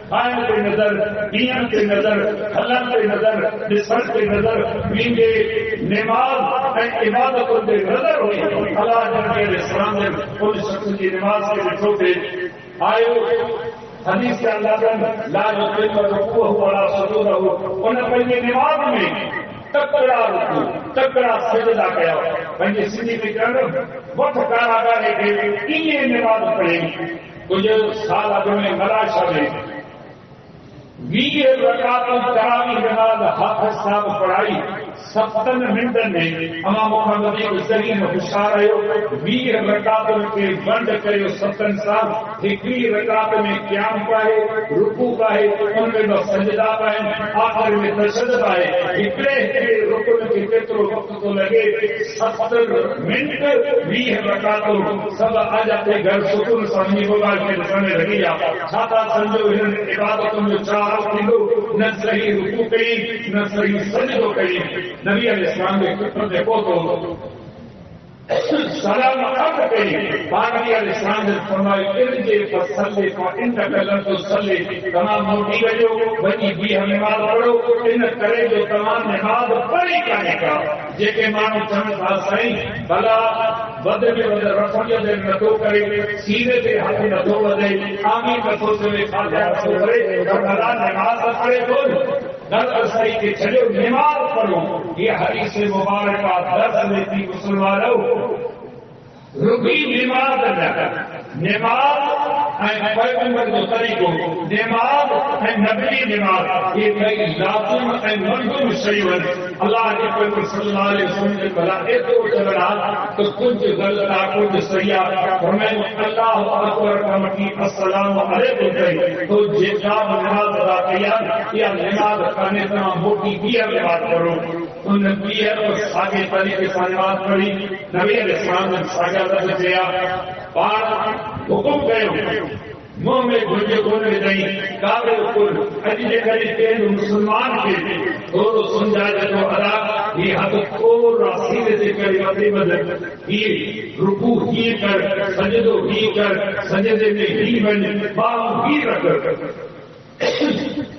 کھائن کے نظر پین کے نظر ہلن کے نظر بسر کے نظر مینگے نماز عبادت کے نظر ہوئی اللہ نبی علیہ السلام نے ان شخص کی نماز کے لکھو پہ آئے حدیث کے اندازہ لا یقین رکوع ولا سجود ان پنجی نماز میں تکڑا رکوع تکڑا سجدہ کیا پنجی سندھی میں کرن وقت کاراگار ہے کہ یہ نماز پڑھیں کچھ سال اگے میں ملاشا میں 20 رکعت تراویح نماز حافظ صاحب پڑھائی 7 منٹن میں امام محمد ذریعے میں ہوشیار رہو 20 رکعت کے بند کرے 7 سال ہکری رکعت میں قیام پائے رکوع پائے ان میں سجدہ پائے آخر میں تشہد پائے ہکڑے رکن کے کترو وقت تو لگے 70 منٹ 20 رکعت سب آ جاتے گھر سکون سامنے ہوگا کے سامنے لگی چھاتا سمجھو عبادتوں میں چار نہ صحیح رکوع کری نہ صحیح سجدہ کری نبی علیہ السلام نے کتنے دیکھو تو سلام عرض کری نبی علیہ السلام نے فرمایا ارجع فصلی فانک لم تصلی تمام موٹی وجو بنی بھی نماز پڑھو ان کرے جو تمام نماز پڑھی کہنے کا جے مانو چند سائیں بلا ود میں ود رفعیت نتو کرے سیدھے سے ہاتھ نتو ودے آمین نتو سے فاتحہ سورے اور بلا نماز پڑھے تو نظر صحیح کے چلو نماز پڑھو. یہ حدیث مبارکہ درس دیتی مسلمانوں رکی نماز نماز پیغمبر جو طریقو نماز نبی نماز یہ کئی لازم مردم شیون اللہ کے پیغمبر صلی اللہ علیہ وسلم نے بلا تو چلنا تو کچھ غلطہ کچھ سیاح ہمیں اللہ اکبر کا مٹی السلام علیکم کہی تو جیسا نماز ادا کیا یا نماز کرنے سے موٹی کیا بات کرو ان نے اور ساگے طریقے سے نماز پڑھی. نبی علیہ السلام نے ساگا درد کیا بات حکم کہو منہ میں گھنجے گھنے نہیں کابل کل اجلے گلی کے مسلمان کے دونوں سمجھا جائے تو ادا یہ حد کو راسیدے سے کری وقتی مدد یہ رکوع ہی کر سجدو ہی کر سجدے میں ہی بن باہم ہی رکھ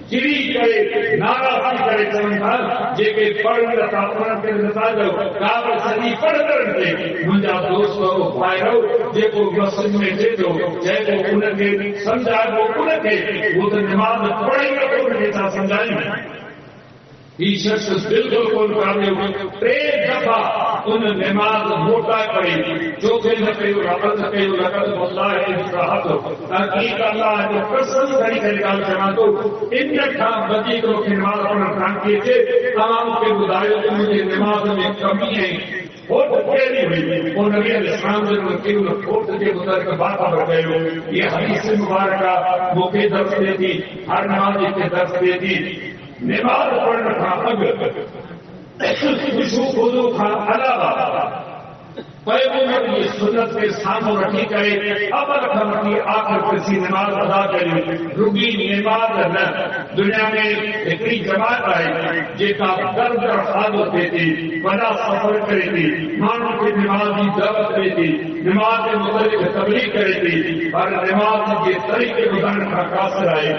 چری کرے ناراضی کرے چونکہ جے کے پڑھ رہا پڑھ کے بتا دو کابل صدی پڑھ کرتے مجھا دوستو بھائیو جے کو مسجد میں دے دو جے کو انہیں کے سمجھا کو انہیں کے وہ تو نماز پڑھیں گے تو انہیں کے سمجھائیں گے. یہ شخص بالکل کون کامل ہوئے 3 دفعہ ان نماز موٹا کرے جو کہ نہ کہو ربط کہو لقد واللہ انصراحت تحقیق اللہ جو قسم کری کری کال چنا تو ان کا بدی کو نماز پڑھنا کام کیے تھے تمام کے بدایوں کو مجھے نماز میں کمی ہے بہت پہلی ہوئی وہ نبی علیہ السلام سے رکیل کھوٹ کے گزر کے بات بڑھ گئے ہو. یہ حدیث مبارکہ موقع درس دیتی ہر نماز کے درس دیتی نماز پڑھنا تھا اگر خوشو خودو تھا علاوہ پیغمبر یہ سنت کے سامنے رکھی کرے اول خبر آخر کسی نماز ادا کرے رکی نماز نہ دنیا میں ایک جماعت آئے جے کا در در حاضر دیتی بڑا سفر کرے تھی مانو کی نماز کی دعوت دیتی نماز کے متعلق تبلیغ کرے تھی اور نماز کے طریقے گزارنے کا قاصر آئے.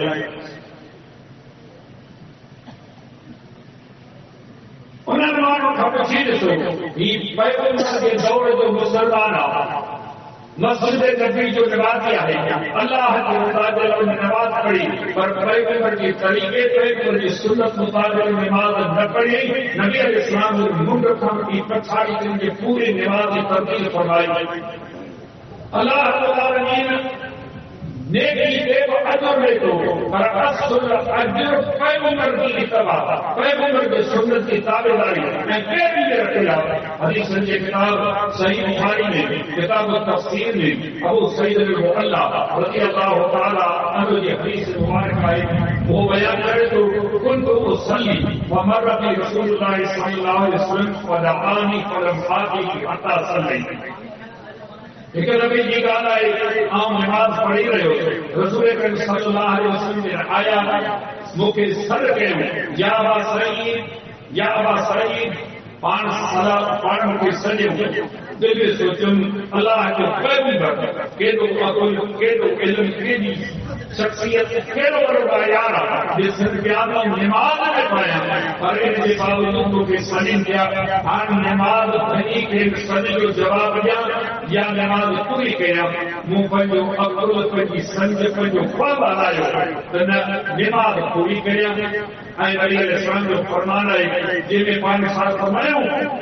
انہوں نے کا پوچھی سو یہ پیغمبر کے دور جو مسلمان مسجد نبی جو نمازی ہے اللہ کے مطابق نے نماز پڑھی پر پیغمبر کے طریقے پیغمبر کی سنت مطابق نماز نہ پڑھی. نبی علیہ السلام نے منڈ خم کی پچھاڑی کے لیے پوری نماز کی تبدیل فرمائی. اللہ تعالی نیکی دے وہ اجر لے دو پر اصل اجر پیغمبر کی اتباع پیغمبر کے سنت کی تابعداری میں بھی رکھے جاؤ. حدیث کی کتاب صحیح بخاری میں کتاب التفسیر میں ابو سعید المعلا رضی اللہ تعالی عنہ کی حدیث مبارک ہے وہ بیان کرے تو كنت اصلي ومر بي رسول الله صلى الله عليه وسلم ودعاني فلم آتي حتى صليت. لیکن ابھی یہ گانا ہے عام نماز پڑھی رہے ہو رسول کریم صلی اللہ علیہ وسلم نے آیا موقع سر کے یا ابا سعید 5 سال پڑھنے کے سجے ہوئے دل میں سوچن اللہ کے پیغمبر کے دو علم کے دی شخصیت کھیلو بڑا یار جس نے نماز میں پایا اور ان کے باوجود کے سلیم کیا ہر نماز بھنی کے سجے کو جواب دیا یا نماز پوری کیا منہ پر جو اقرل پر کی سنج پر جو خواب آیا تو نماز پوری کیا. نبی علیہ السلام جو فرمانا ہے جن میں پانی ساتھ فرمایا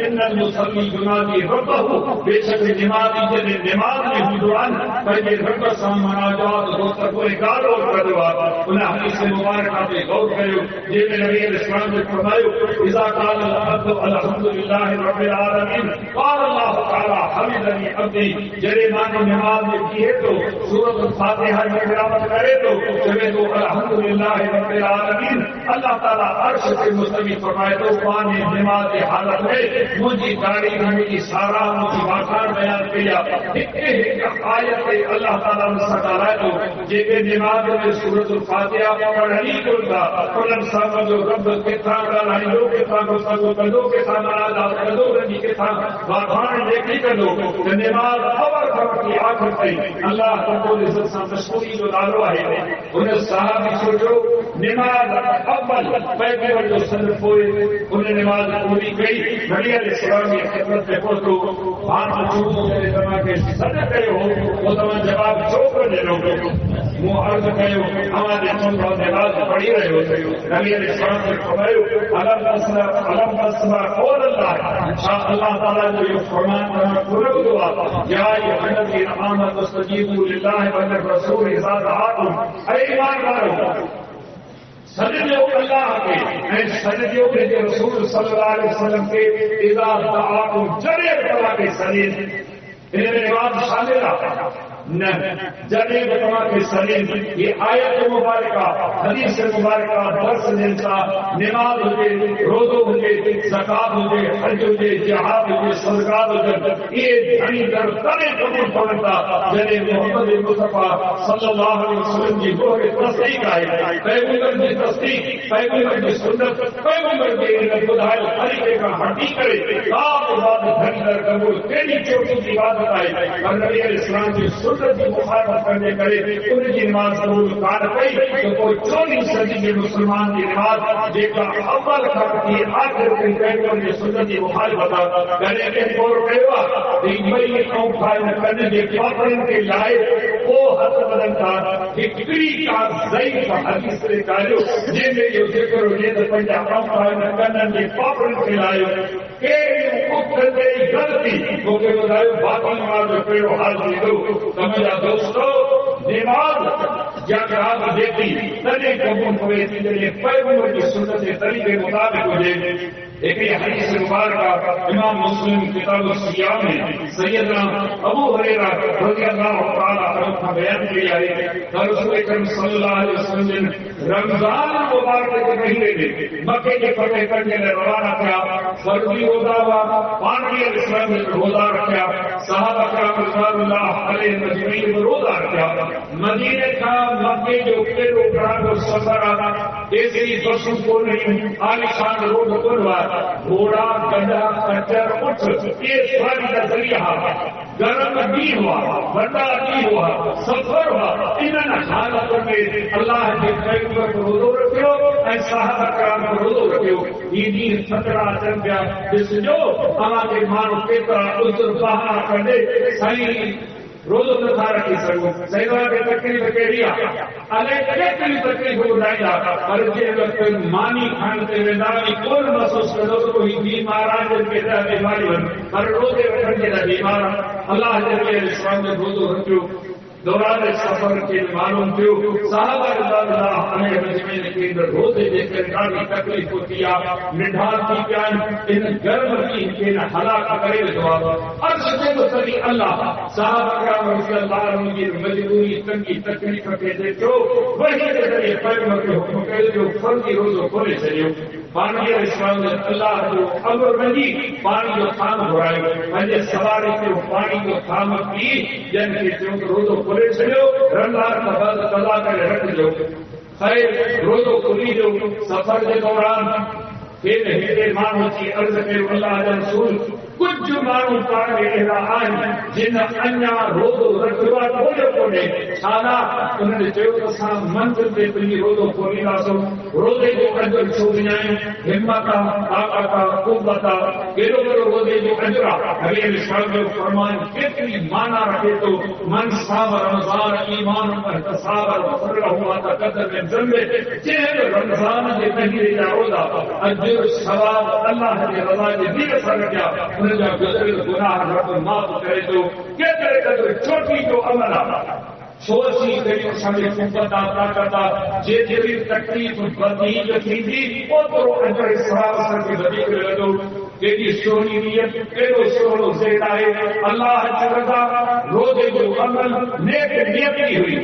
ان المصلی جنادی ربہ بے شک نمازی جن نماز میں حضوران پہلے رب سام مناجات دوستر کو اکار اور کردوا انہیں حدیث مبارکہ پہ غور کرو جن میں نبی علیہ السلام نے فرمایا اذا قال العبد الحمدللہ رب العالمین قال اللہ تعالی حمدنی عبدی جرے معنی نماز میں کی ہے تو سورۃ الفاتحہ میں تلاوت کرے تو جب تو الحمدللہ رب العالمین اللہ تعالیٰ عرش سے مستوی فرمائے تو پانی نماز کی حالت میں مجھے داڑھی میری سارا مجھے واقعہ بیان کیا ایک آیت ہے اللہ تعالیٰ نے سکھایا تو جب نماز میں سورۃ الفاتحہ پڑھنی کو تھا قلم صاحب جو رب کے تھا لائی لو کے تھا کدو کے تھا مرادا کدو رنی کے تھا واقعہ دیکھی کدو نماز خبر خبر کی آخر تھی اللہ رب العزت سے مشہوری جو نالو ہے انہیں صحابی سوچو نماز اول پیغمبر جو سلف ہوئے انہیں نماز پوری کی. نبی علیہ السلام کی خدمت میں پہنچو ہاتھ چوکو میرے زمان کے صدق کہے ہو وہ تمہیں جواب چوکو دے لو وہ عرض کہے ہو ہمارے چونکہ نماز پڑھی رہے ہو. نبی علیہ السلام نے فرمایا علم تسمع قول اللہ اللہ تعالیٰ جو یہ فرمان کرنا پورا دعا یا ایھا الذین آمنوا استجیبوا للہ وللرسول اذا دعاکم اے ایمان والو سجدو اللہ کے سجدو کے رسول صلی اللہ علیہ وسلم کے اذا دعاکم جرے بتوا کے سجد انہیں نماز شامل نہ جڑے بتوا کے سلیم یہ آیت مبارکہ حدیث مبارکہ درس ملتا نماز ہوجے روزو ہوجے زکات ہوجے حج ہوجے جہاد ہوجے صدقات ہوجے یہ گھنی در تنے قبول پڑتا جڑے محمد مصطفیٰ صلی اللہ علیہ وسلم کی روح تصدیق آئے پیغمبر کی تصدیق پیغمبر کی سنت پیغمبر کے بدائل طریقے کا ہٹی کرے آپ بات گھنی در قبول تیری چوٹی کی عبادت آئے اور نبی علیہ السلام کی سنت کی مخالفت کرنے کرے ان کی نماز قبول کر پئی تو کوئی 24 صدی کے مسلمان کی نماز جیکا اول کرتی آخر کی پیغمبر کی سنت کی مخالفت کرنے کے پور کہوا کہ بھئی قوم قائم کرنے کے پاپرن کے لائے وہ حد بدن کا ہکڑی کا ضعیف حدیث سے کہو جن میں یہ ذکر ہو یہ تو پنجا قوم قائم کرنے کے پاپرن کے لائے کہ اکھر دے غلطی کیونکہ بتائے باقی نماز پیڑو حاضر دو سمجھا دوستو نماز یا آپ دیکھی تنے قبول ہوئے تھی پیغمبر کی سنت طریقے مطابق ہو جائے. ایک حدیث مبارکہ امام مسلم کتاب الصیام میں سیدنا ابو ہریرہ رضی اللہ تعالیٰ عنہ کا بیان کیا ہے کہ رسول اکرم صلی اللہ علیہ وسلم رمضان مبارک کے مہینے میں مکے کے فتح کرنے میں روانہ کیا فرضی روزہ ہوا پانوی علیہ السلام نے روزہ رکھا صحابہ کرام رضوان اللہ علیہ مجمعین میں روزہ رکھا مدینے کا مکے جو پیرو گراند سفر آنا ایسی بسوں کو نہیں عالیشان روڈ بنوا گھوڑا گڈھا کچر اٹھ یہ سواری کا ذریعہ گرم بھی ہوا بڑا بھی ہوا سفر ہوا ان حالتوں میں اللہ کے پیغمبر کو روزو رکھو اے صحابہ کرام کو روزو رکھو یہ دین خطرہ چل گیا جس جو ہمارے مانو کیترا عذر بہانہ کرنے صحیح روزو نٿا رکھی سگھو سيدنا کے تکلیف کہڑی ہے الے کتنی تکلیف ٻڌائي پر جي وقت ماني کھان تے ويندا کون محسوس ڪندو تو هي بیمار آهي کيترا بیماري پر روزے رکھڻ جي لاءِ بیمار الله جل اسلام نے روزو رکھو دوران سفر کے معلوم کیوں صحابہ رضوان اللہ علیہ مجمعین کے روزے دیکھ کر ڈاڈھی تکلیف ہوتی ہے نڈھال تھی پیان ان گرم کی ان ہلاک کرے دعا عرش کے مستری اللہ صحابہ کرام رضی اللہ عنہ کی مجبوری تنگی تکلیف کے دیکھو وہی کے ذریعے پیغمبر کے حکم کے جو فرضی روزو کھولے چلیو پانی اسلام نے اللہ جو امر بنی پانی جو تھام گھرائے پنجے سواری کے پانی جو تھام کی جن کے جو روزو کھولے چلیو رمضان کا بعد قضا کر رکھ جو خیر روزو کھلی جو سفر کے دوران پھر ہیرے مانو کی عرض کے اللہ رسول کچھ مانو پانے اہلا آئیں جن انیا روزو رکھوا کھولے کھولے چھانا انہوں نے جو کسا منزل دے پنی روزو کھولی راسو روزے جو اجر چھو بنائیں ہمتا طاقتا قوتا گیرو گرو روزے جو اجرا حبیب اسلام جو فرمان کتنی مانا رکھے تو من صاحب رمضان ایمان احتساب وفر ہوا تا قدر میں ذنبے جن رمضان دے مہینے جا روزہ اجر ثواب اللہ کے رضا دے دل سر کیا انہیں جا گزر گناہ رب معاف کرے تو کتنے قدر چھوٹی جو عمل سوچی کئی سمجھ محبت آتا کرتا جے جی تکلیف بدیج تھی اوترو اجر ثواب سر کے بدیج لگو کیڑی سونی نیت کیڑو سونو زید آئے اللہ رضا روزے جو عمل نیک نیت کی ہوئی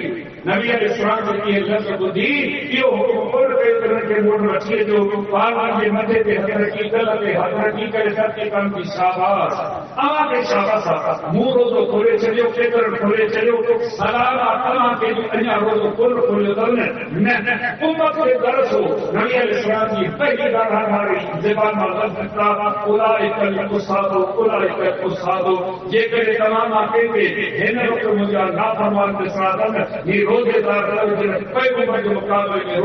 نبی علیہ السلام کی لفظ بدھی یہ اور کئی طرح کے موڑ رکھے جو پاروان کے مدے پہ حضر کی غلط حضر کی کرے کرتے کام کی شاباش آما کے شاباش منہ روزو کھولے چلیو کیتر کھولے چلیو سلام آتما کے جو انیا روزو کھولے کرنے امت کے درس ہو نبی علیہ السلام کی پہلی بار ہماری زبان میں لفظ تھا اولئک القصاد اولئک القصاد یہ کہ تمام آتے ہیں ان لوگ مجھے نافرمان کے ساتھ یہ روزے دار پیغمبر کے مقابلے میں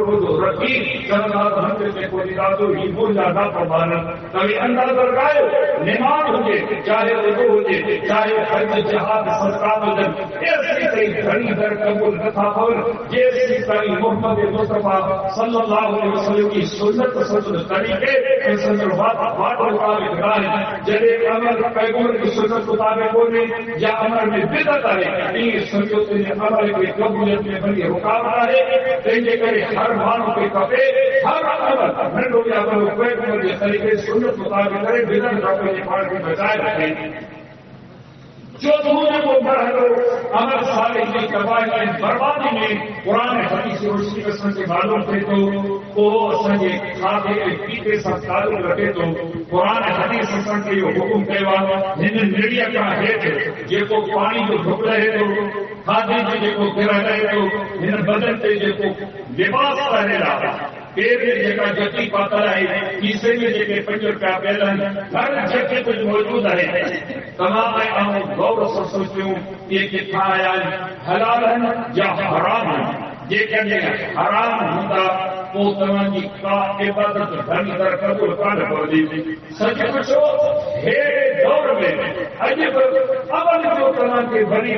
روزو رکھی جنرال حضرت میں کوئی دادو ہی بوجھا نہ پڑھانا کبھی اندازہ لگائے نماز ہوجے چاہے وضو ہوجے چاہے حج جہاد سرکار ہوجن ایسی کئی گھڑی در قبول نہ تھا اور جیسی کئی محمد مصطفیٰ صلی اللہ علیہ وسلم کی سنت سنت طریقے سنت بات مطابق رائے جدے عمل پیغمبر کی سنت مطابق ہونے یا عمل میں بدعت ہے یہ سنت نے عمل کی قبولیت میں بڑی رکاوٹ ہے تیجے کرے ہر مانو کے کپے ہر عمل ننڈو یا عمل پیغمبر کے طریقے سنت مطابق کرے بدعت کا کوئی پار کی بچائے رکھیں جو دوسرے کو بڑھو عمل صالح کی تباہی بربادی میں قرآن حدیث روشنی قسم کے معلوم تھے تو وہ سنجے کھاتے پیتے سب تعلق رکھے تو قرآن حدیث قسم کے حکم کہوا جن میڈیا کا ہے جے کو پانی جو ڈھک رہے تو کھاتے جے کو گرا رہے تو جن بدن پہ جے کو لباس پہنے رہا پیر میں جگہ جتی پاتا ہے کیسے میں جگہ پنجر کا پیلن ہر جگہ کچھ موجود ہے تمام میں غور سے سوچوں یہ کتنا آیا حلال ہے یا حرام ہے یہ کہنے حرام ہوتا وہ تمام کی کا عبادت دھن در قبول کر پڑ دی سچ پوچھو ہے دور میں عجیب عمل جو تمام کے بنی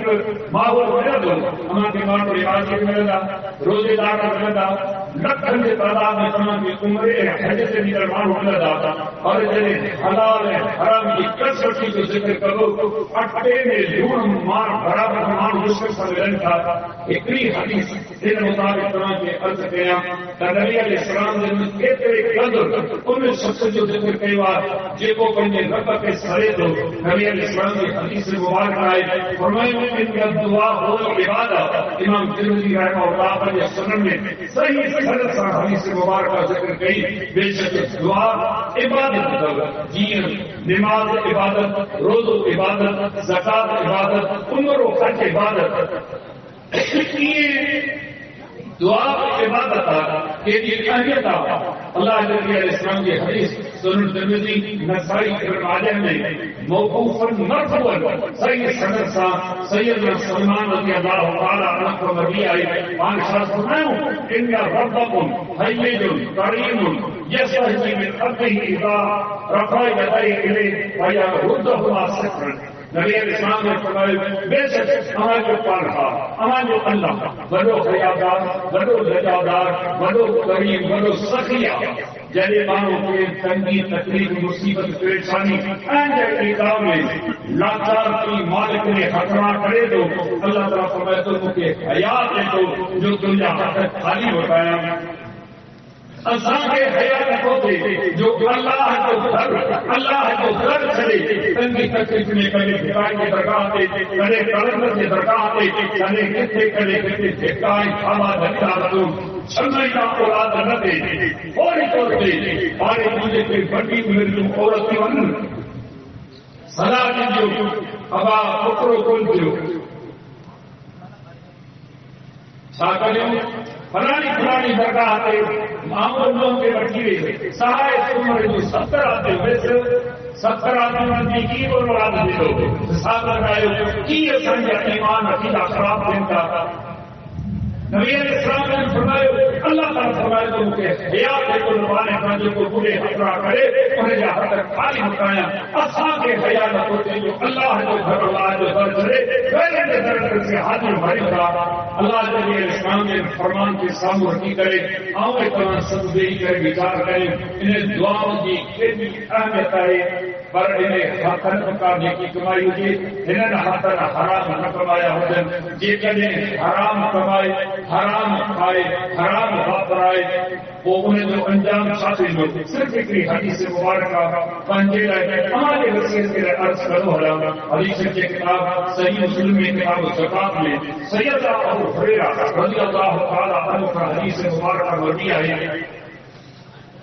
ماحول ملا دو ہمارے کے مانو رواج ملا روزے دار ملا لکھن کے تعداد میں تمام کی عمریں حج سے نکل مانو ملا جاتا اور جنہیں حلال ہے حرام کی کثرت کی ذکر کرو اٹھے میں لون مار برابر مان مشکل سے ملن تھا ایکری حدیث دن مطابق تمام کے عرض کیا نبی علیہ السلام نے کیترے قدر ان شخص جو ذکر کیا جے کو پنجے رب کے سرے تو نبی علیہ السلام کی حدیث مبارک آئے فرمائے ان کا دعا ہو عبادت امام ترمذی رحمہ اللہ اپنے سنن میں صحیح سند سے حدیث مبارک کا ذکر کی بے شک دعا عبادت جی نماز عبادت روزہ عبادت زکات عبادت عمر و حج عبادت دعا عبادت کے لیے اہمیت اللہ علیہ السلام کی حدیث سنن ترمذی نسائی ابن ماجہ میں موقوفا مرفوعا صحیح سند سے سیدنا سلمان رضی اللہ تعالی عنہ کو نبی آئے وان شاہ فرمایا ان ربکم حیج کریم یستحیی من عبده اذا رفع یدیه الیہ ویردهما صفرا نبی علیہ السلام نے فرمایا بے شک ہمارا جو پالھا ہمارا جو اللہ بڑو حیادار بڑو رجادار بڑو کریم بڑو سخیہ جنہیں مانو کہ تنگی تکلیف مصیبت پریشانی کتاب میں لاچار کی مالک نے خطرہ کرے تو اللہ تعالیٰ فرمایا تو کہ حیات ہے تو جو دنیا تک خالی بتایا انسان کے حیات ہوتے جو اللہ کو گھر چلے تنگی تکلیف میں کرے بھائی کی درگاہ دے کرے کلندر کی درگاہ دے کرے کتنے کرے کتنے کائیں کھاوا دھکا دو چھلنے کا اولاد نہ دے فوری طور پہ پارے مجھے کوئی بڑی میری عورت کی ون سلا دیجیے ابا پکڑو کھول دیو فلانی درگاہ آتے معمول لوگوں کے بٹھی ہوئی سہائے عمر جو 70 آتے ویسے 70 آدمی کی بولو آدمی لوگ حساب لگائے کی سنجا ایمان عقیدہ خراب دن کا نبی علیہ السلام نے فرمایا اللہ تعالیٰ فرمائے تو کہ حیات ہے تو نوانے پانچے کو برے خطرہ کرے انہیں جہاں تک خالی مکایا اصحا کے حیات ہوتے جو اللہ جو گھر اللہ جو گھر چلے پہلے کے درد سے حاضر بھائی تھا اللہ نبی علیہ السلام نے فرمان کے سامنے رکھی کرے آؤں اتنا سبزی کرے وچار کرے انہیں دعاؤں کی کتنی اہمیت ہے پر انہیں ہاتھن پکانے کی کمائی ہوئی انہیں ہاتھن حرام نہ کمایا ہو جن جی کنے حرام کمائے حرام کھائے حرام واپرائے وہ انہیں جو انجام شاطر لوگ صرف ایک حدیث مبارکہ پنجے رہے ہمارے وسیع کے عرض کرو حرام حدیث کے کتاب صحیح مسلم میں کتاب زکات میں سیدنا ابو ہریرہ رضی اللہ تعالی عنہ کا حدیث مبارکہ مروی ہے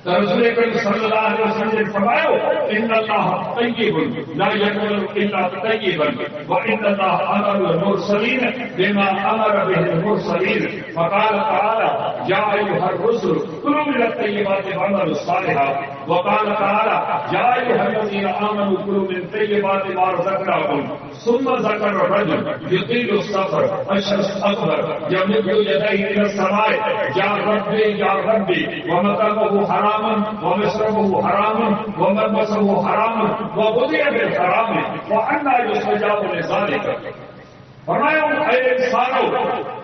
رسول کریم صلی اللہ علیہ وسلم نے فرمایا ان اللہ طیب لا یقبل الا طیبا وان اللہ امر المرسلین بما امر به المرسلین فقال تعالی یا ایها الرسل كلوا من الطیبات واعملوا الصالحات وقال تعالی یا ایھا الذین آمنوا کلوا من طیبات ما رزقناکم ثم ذکر الرجل یطیل السفر اشرف اکبر یمد یدیہ الی السماء یا ربی یا ربی ومطعمہ حرام ومشربہ حرام وملبسہ حرام وغذی بالحرام وأنى يستجاب لذلك. فرمایا اے انسانوں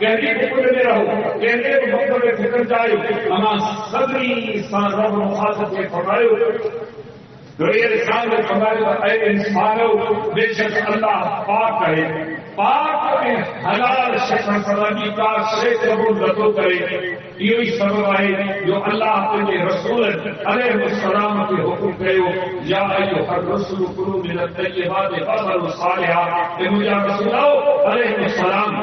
گہری فکر میں رہو، گہرے فکر میں فکر جائے، اما صبری انسان رب مخاطب کے فرمایا دوڑے انسان نے فرمایا اے انسانوں بے شک اللہ پاک ہے، پاک میں حلال شکر فرمانی کا شے قبول رتو کرے. یہی سبب ہے جو اللہ اپنے رسول علیہ السلام کے حکم کہو یا ایھا الرسول کلوا من الطیبات واعملوا صالحا. کہ مجھے رسول علیہ السلام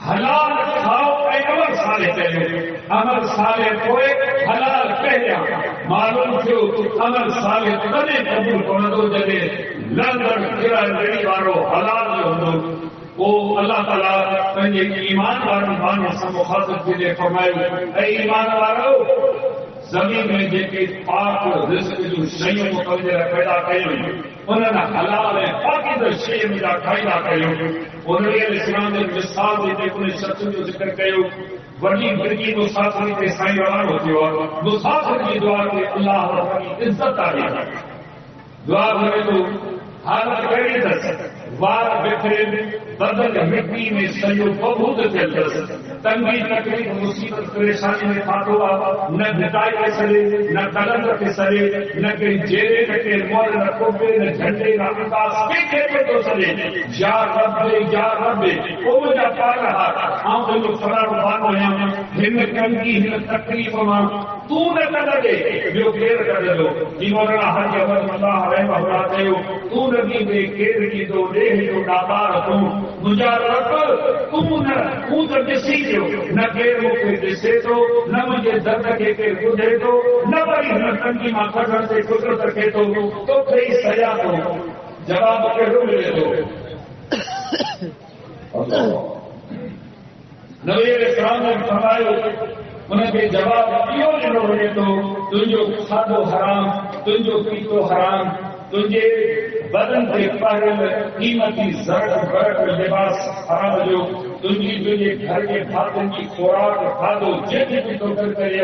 حلال کھاؤ اے عمل صالح کرو، عمل صالح ہوئے حلال پہلے معلوم جو عمل صالح تنے قبول کرو جدے لندن کرا ریڑی وارو حلال جو ہوں وہ اللہ تعالیٰ پنجے ایمان وارن بانو سے مخاطب کے فرمایا اے ایمان وارو زمین میں جیکے پاک رزق جو شیوں مقدر پیدا کیوں انہوں نے حلال ہے پاکیزہ شیئے میں جا کھائیلا کیوں. انہوں نے اسلام نے مثال دیتے انہیں شخص جو ذکر کیوں وڈی برگی مسافری کے سائیں روان ہوتی ہو مسافر کی دعا کے اللہ کی عزت آگے دعا کرے تو حالت کری دس وار بکھرے بدل مٹی میں سیو بہت دلدس تنگی تکلیف مصیبت پریشانی میں پھاٹو نہ بھٹائی کے سرے نہ قلندر کے سرے نہ کہیں جیرے نہ کہ مول نہ کوبے نہ جھنڈے نہ انداز کے تو سرے یا رب او مجھا پا رہا آؤں جو فرار بانو ہیں ہم تنگی ہم تکلیف ماں تو نہ کر دے جو کیر کر دو جی مولانا حج احمد اللہ رحمہ اللہ کہو تو نبی بے کیر کی دو دے جو دادار تم مجھا رب تم نہ خود جسی جو نہ کیر مکے جسے تو نہ مجھے درد کے کیر گزرے تو نہ بڑی نہ تنگی ماں کھڑ سے قدرت رکھے تو کئی سجا تو جواب کے رو لے دو. نبی اسلام نے فرمایا انہیں کے جواب کیوں نہ ہوئے تو تجھو کھادو حرام تجھو پیتو حرام تجھے بدن کے پہرے قیمتی زرد برق لباس حرام جو تجھے گھر کے کھادن کی خوراک کھادو جیسے بھی تو کر کرے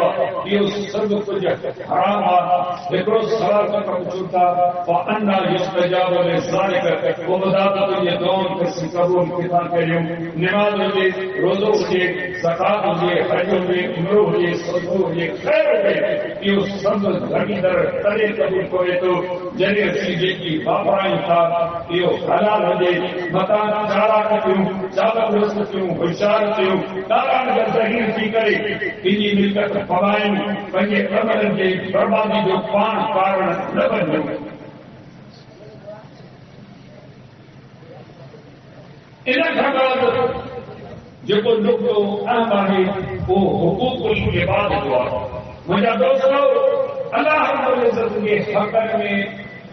یہ سب کچھ حرام دیکھو سوال کا پوچھتا فانا یستجاب لذالک وہ بتا تجھے دون کسی قبول کتنا کروں نماز ہوئے روزوں ہوئے زکات ہوئے حج ہوئے عمرہ ہوئے صدقہ ہوئے خیر ہوئے یہ سب گھڑی در ترے قبول کرے تو جنہیں چیزیں کی باپرائیں تھا یہ حلال ہوئے مکان چارہ کیوں چابت رسط کیوں ہوشار کیوں داران جب ظہیر کی کرے انہی ملکت فوائن پنجے عمل کے بربادی جو پان کارن نہ بنو. انہیں خبرات جو کو نکتو اہم آئے وہ حقوق العباد دعا. مجھا دوستو اللہ رب العزت کے حقر میں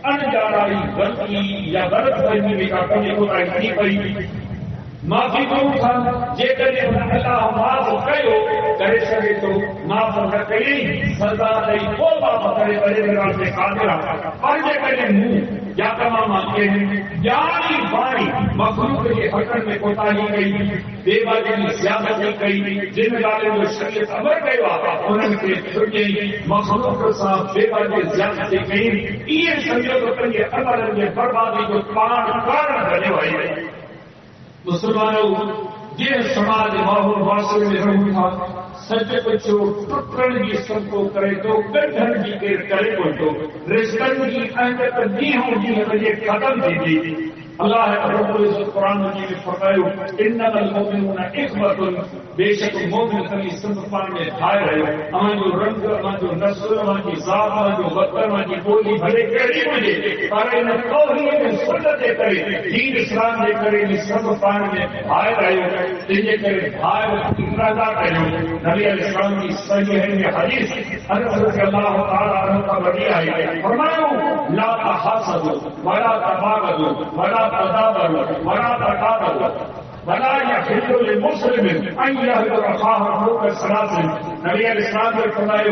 انجارائی غلطی یا غلط فہمی کا کمی کو نہیں پئی معافی کروں تھا جے کرے اللہ معاف کیو کرے سکے تو معاف نہ کری سزا نہیں کو معاف کرے کرے میرا سے قادر پر جے کرے منہ یا تمام آتے ہیں یعنی بانی مخلوق کے حقر میں کوتاہی گئی بے باجی زیادتی گئی جن والے جو شریعت امر گئے انہوں کے چھوٹے مخلوق صاحب بے باجی زیادتی گئی یہ سمجھو تو پنجے عمل میں بربادی جو پان کارن بنے ہوئے مسلمانوں جن سماج ماحول معاشرے میں رہوں تھا سچ بچو ٹکڑ کی سب کو کرے تو گردن کی دیر کرے کو تو رشتن کی اہمیت نہیں ہوگی ہے ختم دی دی. اللہ رب العزت قرآن مجید میں فرمایا انما المؤمنون اخوۃ بے شک مومن کبھی سب پان میں بھائی رہے ہمیں جو رنگ ہمیں جو نسل ہمیں کی ذات ہمیں جو وطن ہمیں کی بولی بھلے کہڑی مجھے پر ان توحید میں سنت کرے دین اسلام دے کرے سب پان میں بھائی رہے تجھے کرے بھائی رضا کرے. نبی علیہ السلام کی صحیح ہے حدیث حضرت رضی اللہ تعالی عنہ کا بدیع ہے فرمایا لا تحاسدوا ولا تباغضوا ولا تدابروا ولا تقاتلوا ولا يحل للمسلم ان يهجر اخاه فوق الثلاث. نبی علیہ السلام نے فرمایا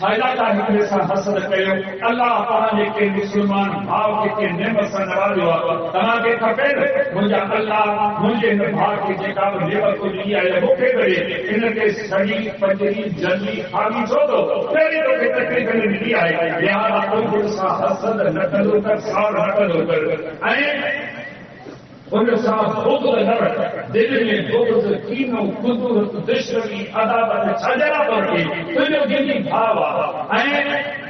فائدہ کا حکمے سے حسد کرو اللہ تعالی کے مسلمان بھاؤ کے نعمت سے نوازو تنا کے کھپے مجھا اللہ مجھے بھاؤ کے جیکا نعمت کو دیا ہے وہ کے کرے ان کے سڑی پجری جلدی خالی چھو دو پہلے تو کے تکلیف نے دیا ہے لہذا تم سے حسد نہ کرو کر سار نہ کرو کر ان ساتھ بغض نہ دل میں بغض کینو قدرت دشمنی عداوت چھجرا پر کے تجھے دلی بھاوا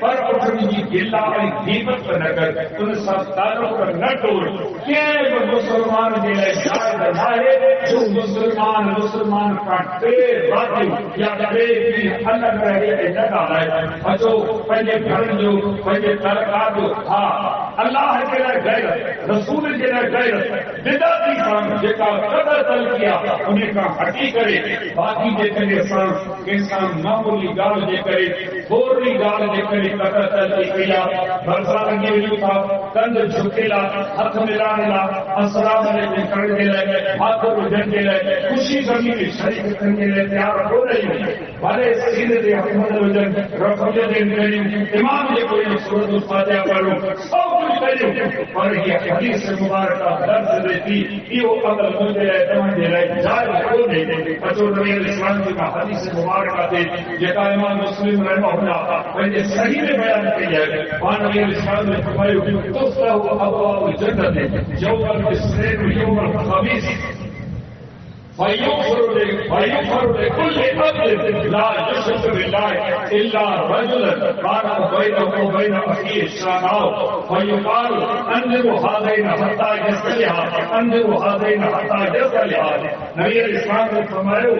پر اٹھنی جی گلا غیبت نہ کر ان ساتھ تعلق نہ توڑ کہ مسلمان دے شاید ہے جو مسلمان کا ٹے راجو یا ٹے کی الگ رہے نہ ڈالے اچو پہلے گھر جو پہلے ترکات ہاں اللہ کے غیر رسول کے غیر بدعتی کام جیکا قدر تل کیا انہیں کا ہٹی کرے باقی جے کرے انسان معمولی گال جے کرے تھوڑی گال جے کرے قدر تل کیا برسا لگے ہوئی تھا کند جھکیلا ہاتھ ملانا السلام علیکم کرنے لگے ہاتھ رجن کے لئے خوشی کمی کی شریک کرنے لئے تیار ہو رہی ہے بھلے سیدھ دے حکمت رجن رفض دے امام جے کوئی سورت الفاتحہ پڑھو سب کچھ کرو اور یہ حدیث مبارکہ درد دیتی یہ عمل مجھے رہے تمہیں رہے جائے ہو نہیں اچھو نبی علیہ السلام کی حدیث مبارکہ دے جتا امام مسلم رحمہ اللہ ویسے صحیح میں بیان کیا ہے وہاں نبی علیہ السلام نے فرمایا تفتح ابواب الجنت یوم الاثنین یوم الخمیس فَيُغْفَرُ لِكُلِّ عَبْدٍ لَا يُشْرِكُ بِاللَّهِ إِلَّا رَجُلًا كَانَ بَيْنَهُ وَبَيْنَ أَخِيهِ شَقَاقٌ فَيُقَالُ أَنظِرْ هَذَيْنِ حَتَّى يَصْطَلِحَا نبی علیہ السلام نے فرمایا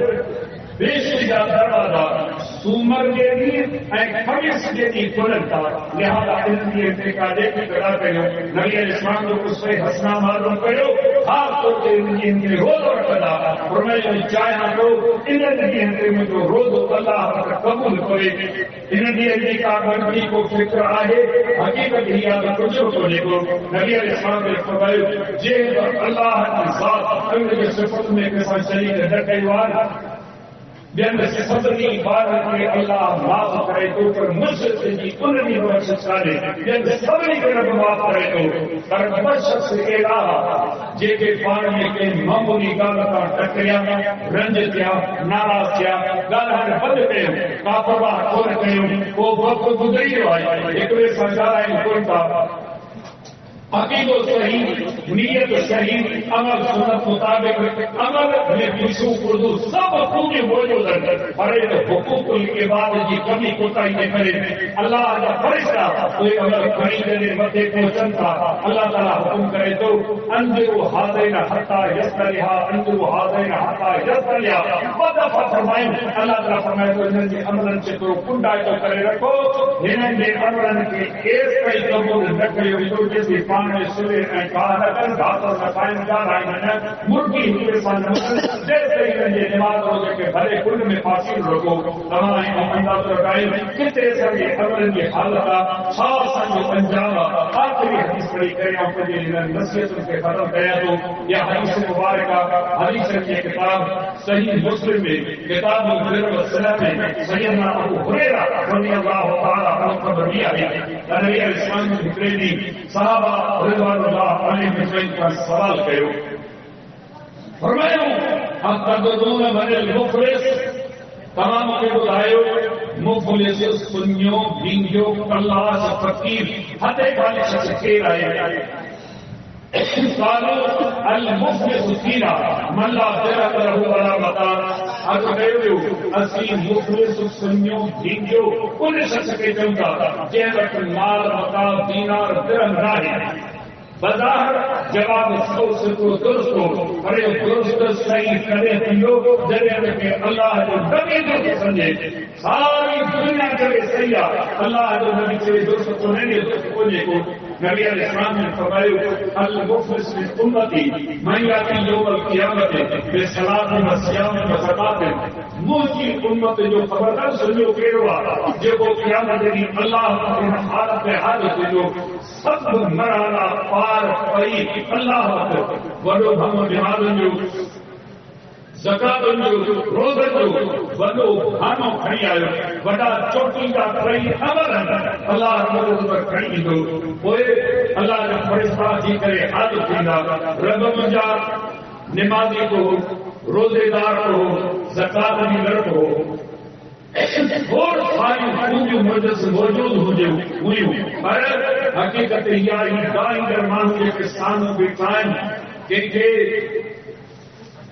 بیشی جا دروازہ سومر کے لیے خمیس کے لیے کھلتا لہذا ان کی انتقادے کی گڑا کرو نبی علیہ السلام کو اس سے ہنسنا معلوم کرو خاص طور سے ان کے روز اور قدا اور میں جو چاہیے تو ان کی میں جو روز اللہ قبول کرے ان کی انتقادی کو فکر آئے حقیقت ہی یاد کچھ کو لکھو نبی علیہ السلام نے فرمایا جے اللہ کی ذات ان کی صفت میں کسا شریک نہ کیوار بیان صدری عبادت کے اللہ معاف کرے تو پر مجھے جی انہی بخش کرے بیان صدری کے رب معاف کرے تو پر بخش کے علاوہ جے کے پانی کے معمولی گال کا ٹکریا رنج کیا ناراض کیا گال ہر بد پہ کافروا کھول کیوں وہ وقت گزری آئی ایک وے سجارا ہے کوئی تھا عقید و صحیح نیت صحیح عمل سنت مطابق عمل میں پیشو اردو سب پوری موجود ہے بڑے حقوق کے بعد جی کمی کوتاہی نہ کرے اللہ کا فرشتہ کوئی عمل کھڑی کرنے مدے پہنچن تھا اللہ تعالیٰ حکم کرے تو انظر حاضرین حتی یصطلحا انظر حاضرین حتی یصطلحا بدفع فرمائیں اللہ تعالیٰ فرمائے تو انہوں نے عملن سے تو کنڈائی تو کرے رکھو انہوں نے عملن کے ایس کئی قبول نہ کرے تو جیسے پانے سوئے کہا کر دھات اور نقائم جا رہے ہیں مرگی ہوئے پانے جیسے ہی رنجے نماز روزے کے بھلے کل میں فاصل رکھو تمہیں انداز رکھائیں کتے سنگے عملن کی حالتا چھاو سنگے پنجابہ آخری حدیث پڑی کرے ہم کو یہ نصیحت ان کے ختم کرے تو یہ حدیث مبارکہ حدیث کی کتاب صحیح مسلم میں کتاب البر والصلہ میں سیدنا ابو ہریرہ رضی اللہ تعالیٰ عنہ خبر دیا ہے نبی علیہ السلام نے ذکر دی صحابہ رضوان اللہ علیہ وسلم کا سوال کرو فرمایا اتدرون من المفلس تمام کے بتائیو مفلس سنیو بینجو کلاس فقیر ہتے والے شخص کے رائے قالوا المفلس فينا من لا درك له ولا متاع اگے اسی مفلس سنیو بینجو ان شخص کے چوندا جے وقت مال متاع دینار درہم نہ بظاہر جواب سو سے تو درست ہو پر یہ درست صحیح کرے پیو ذریعے کہ اللہ جو نبی کو سمجھے ساری دنیا کے صحیح اللہ جو نبی سے درست کو نہیں کو نبی علیہ السلام نے فرمایا المفلس من امتی من یاتی یوم القیامت بصلاۃ و صیام و زکات مجھے امت جو خبردار سنو کیروا جو قیامت دی اللہ کی حالت حاضر جو سب مرانا پار پئی اللہ وڈو ہم جہاد جو زکات جو روزے جو وڈو کھانو کھڑی آیو وڈا چوٹیندہ کئی خبر اللہ رب پر کھڑی دو پوئے اللہ نے فرشتہ جی کرے حاضر تھیندا رب منجا نمازی کو روزے دار کو زکات ڈیندڑ کو اور ساری خوبیوں موجود ہوئیوں پر حقیقت یہ دائیں مانو کے کسانوں کے قائم کہ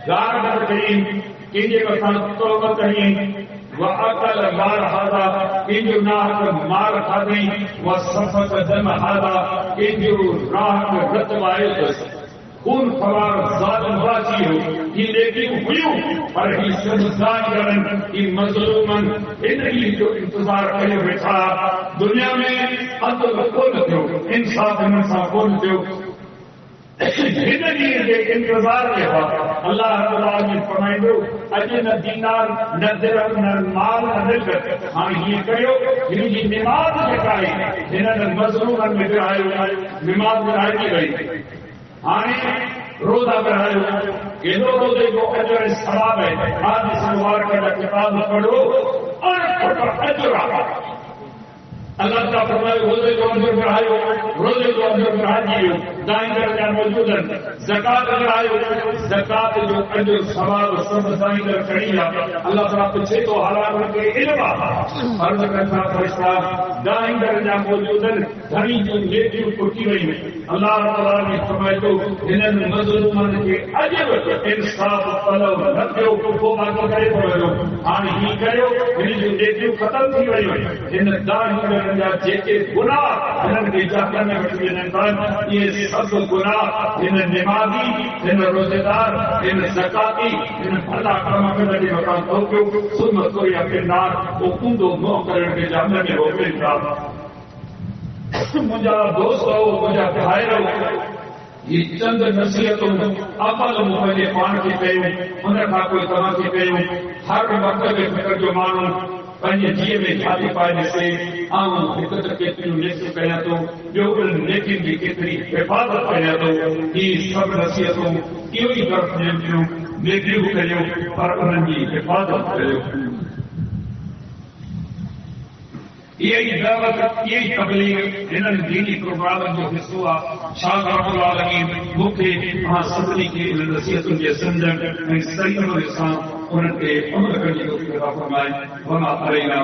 دار کر کریں کہ بسان توبہ کریں وعقل مار ہادا کہ جو ناحق مار کھادیں وصفت دم ہادا کہ جو راہ رت وائز خون خوار ظالم واچی ہو یہ لیکن ہوئیوں پر ہی سمجھدار کرن یہ مظلومن انہی جو انتظار کرے بیٹھا دنیا میں عدل کون دیو انصاف کون دیو زندگی کے انتظار کے بعد اللہ رب العالمین فرمائیں دو اجے نہ دینار نہ درہم نہ مال نہ ملکت ہاں یہ کریو جن کی نماز لکھائی جنہوں نے مظلوم میں آئے نماز میں آئی گئی ہاں روزہ پڑھائے یہ دو روزے کو اجر ثواب ہے آج سوار کا کتاب پڑھو اور اجر اللہ تعالیٰ فرمائے روزے کو اندر بڑھائے روزے کو اندر بڑھا دیو دائیں درجہ موجود ہے زکات بڑھائے زکات جو اجر ثواب سب دائیں در کھڑی اللہ تعالیٰ پوچھے تو حالات کے علم فرض کرتا فرشتہ دائیں درجہ موجود ہے دھنی جو نیکیوں پھٹی ہوئی ہے اللہ تعالیٰ نے فرمائے تو انہوں نے مظلومن کے اجر انصاف طلب نہ کیو کو بات کرے پڑھو ہاں ہی کرو ان جو نیکیوں ختم تھی وئی ہوئی ان دائیں جیسے گناہ جنہوں کے جاتا میں بچے انسان یہ سب گناہ جن نمازی جن روزے دار جن زکاتی جن بھلا کام کرنے کے مقام ہو کیوں سنت کوئی اپنے نار وہ کندو نو کرنے کے جامعہ میں ہو گئے مجھا دوست ہو مجھا بھائی رہو یہ چند نصیحتوں عمل مجھے پان کی کہوں انہیں کا کوئی طرح کی کہوں ہر وقت کے فکر جو مانوں پنجے جیے میں جھاتی پائنے سے آؤں حقیقت کتنی نیکی کہنا تو جو نیکی کی کتنی حفاظت کہنا تو یہ سب نصیحتوں کیوں ہی طرف نیکیوں نیکیوں کہو پر انہوں کی حفاظت کہو یہی دعوت یہی تبلیغ انہوں نے دینی پروگرام جو حصہ شاہ رب العالمین مکھے ہاں سبنی کی نصیحتوں کے سمجھن صحیح اور انسان انہوں کے عمل کرنے کو فرمائے وما علینا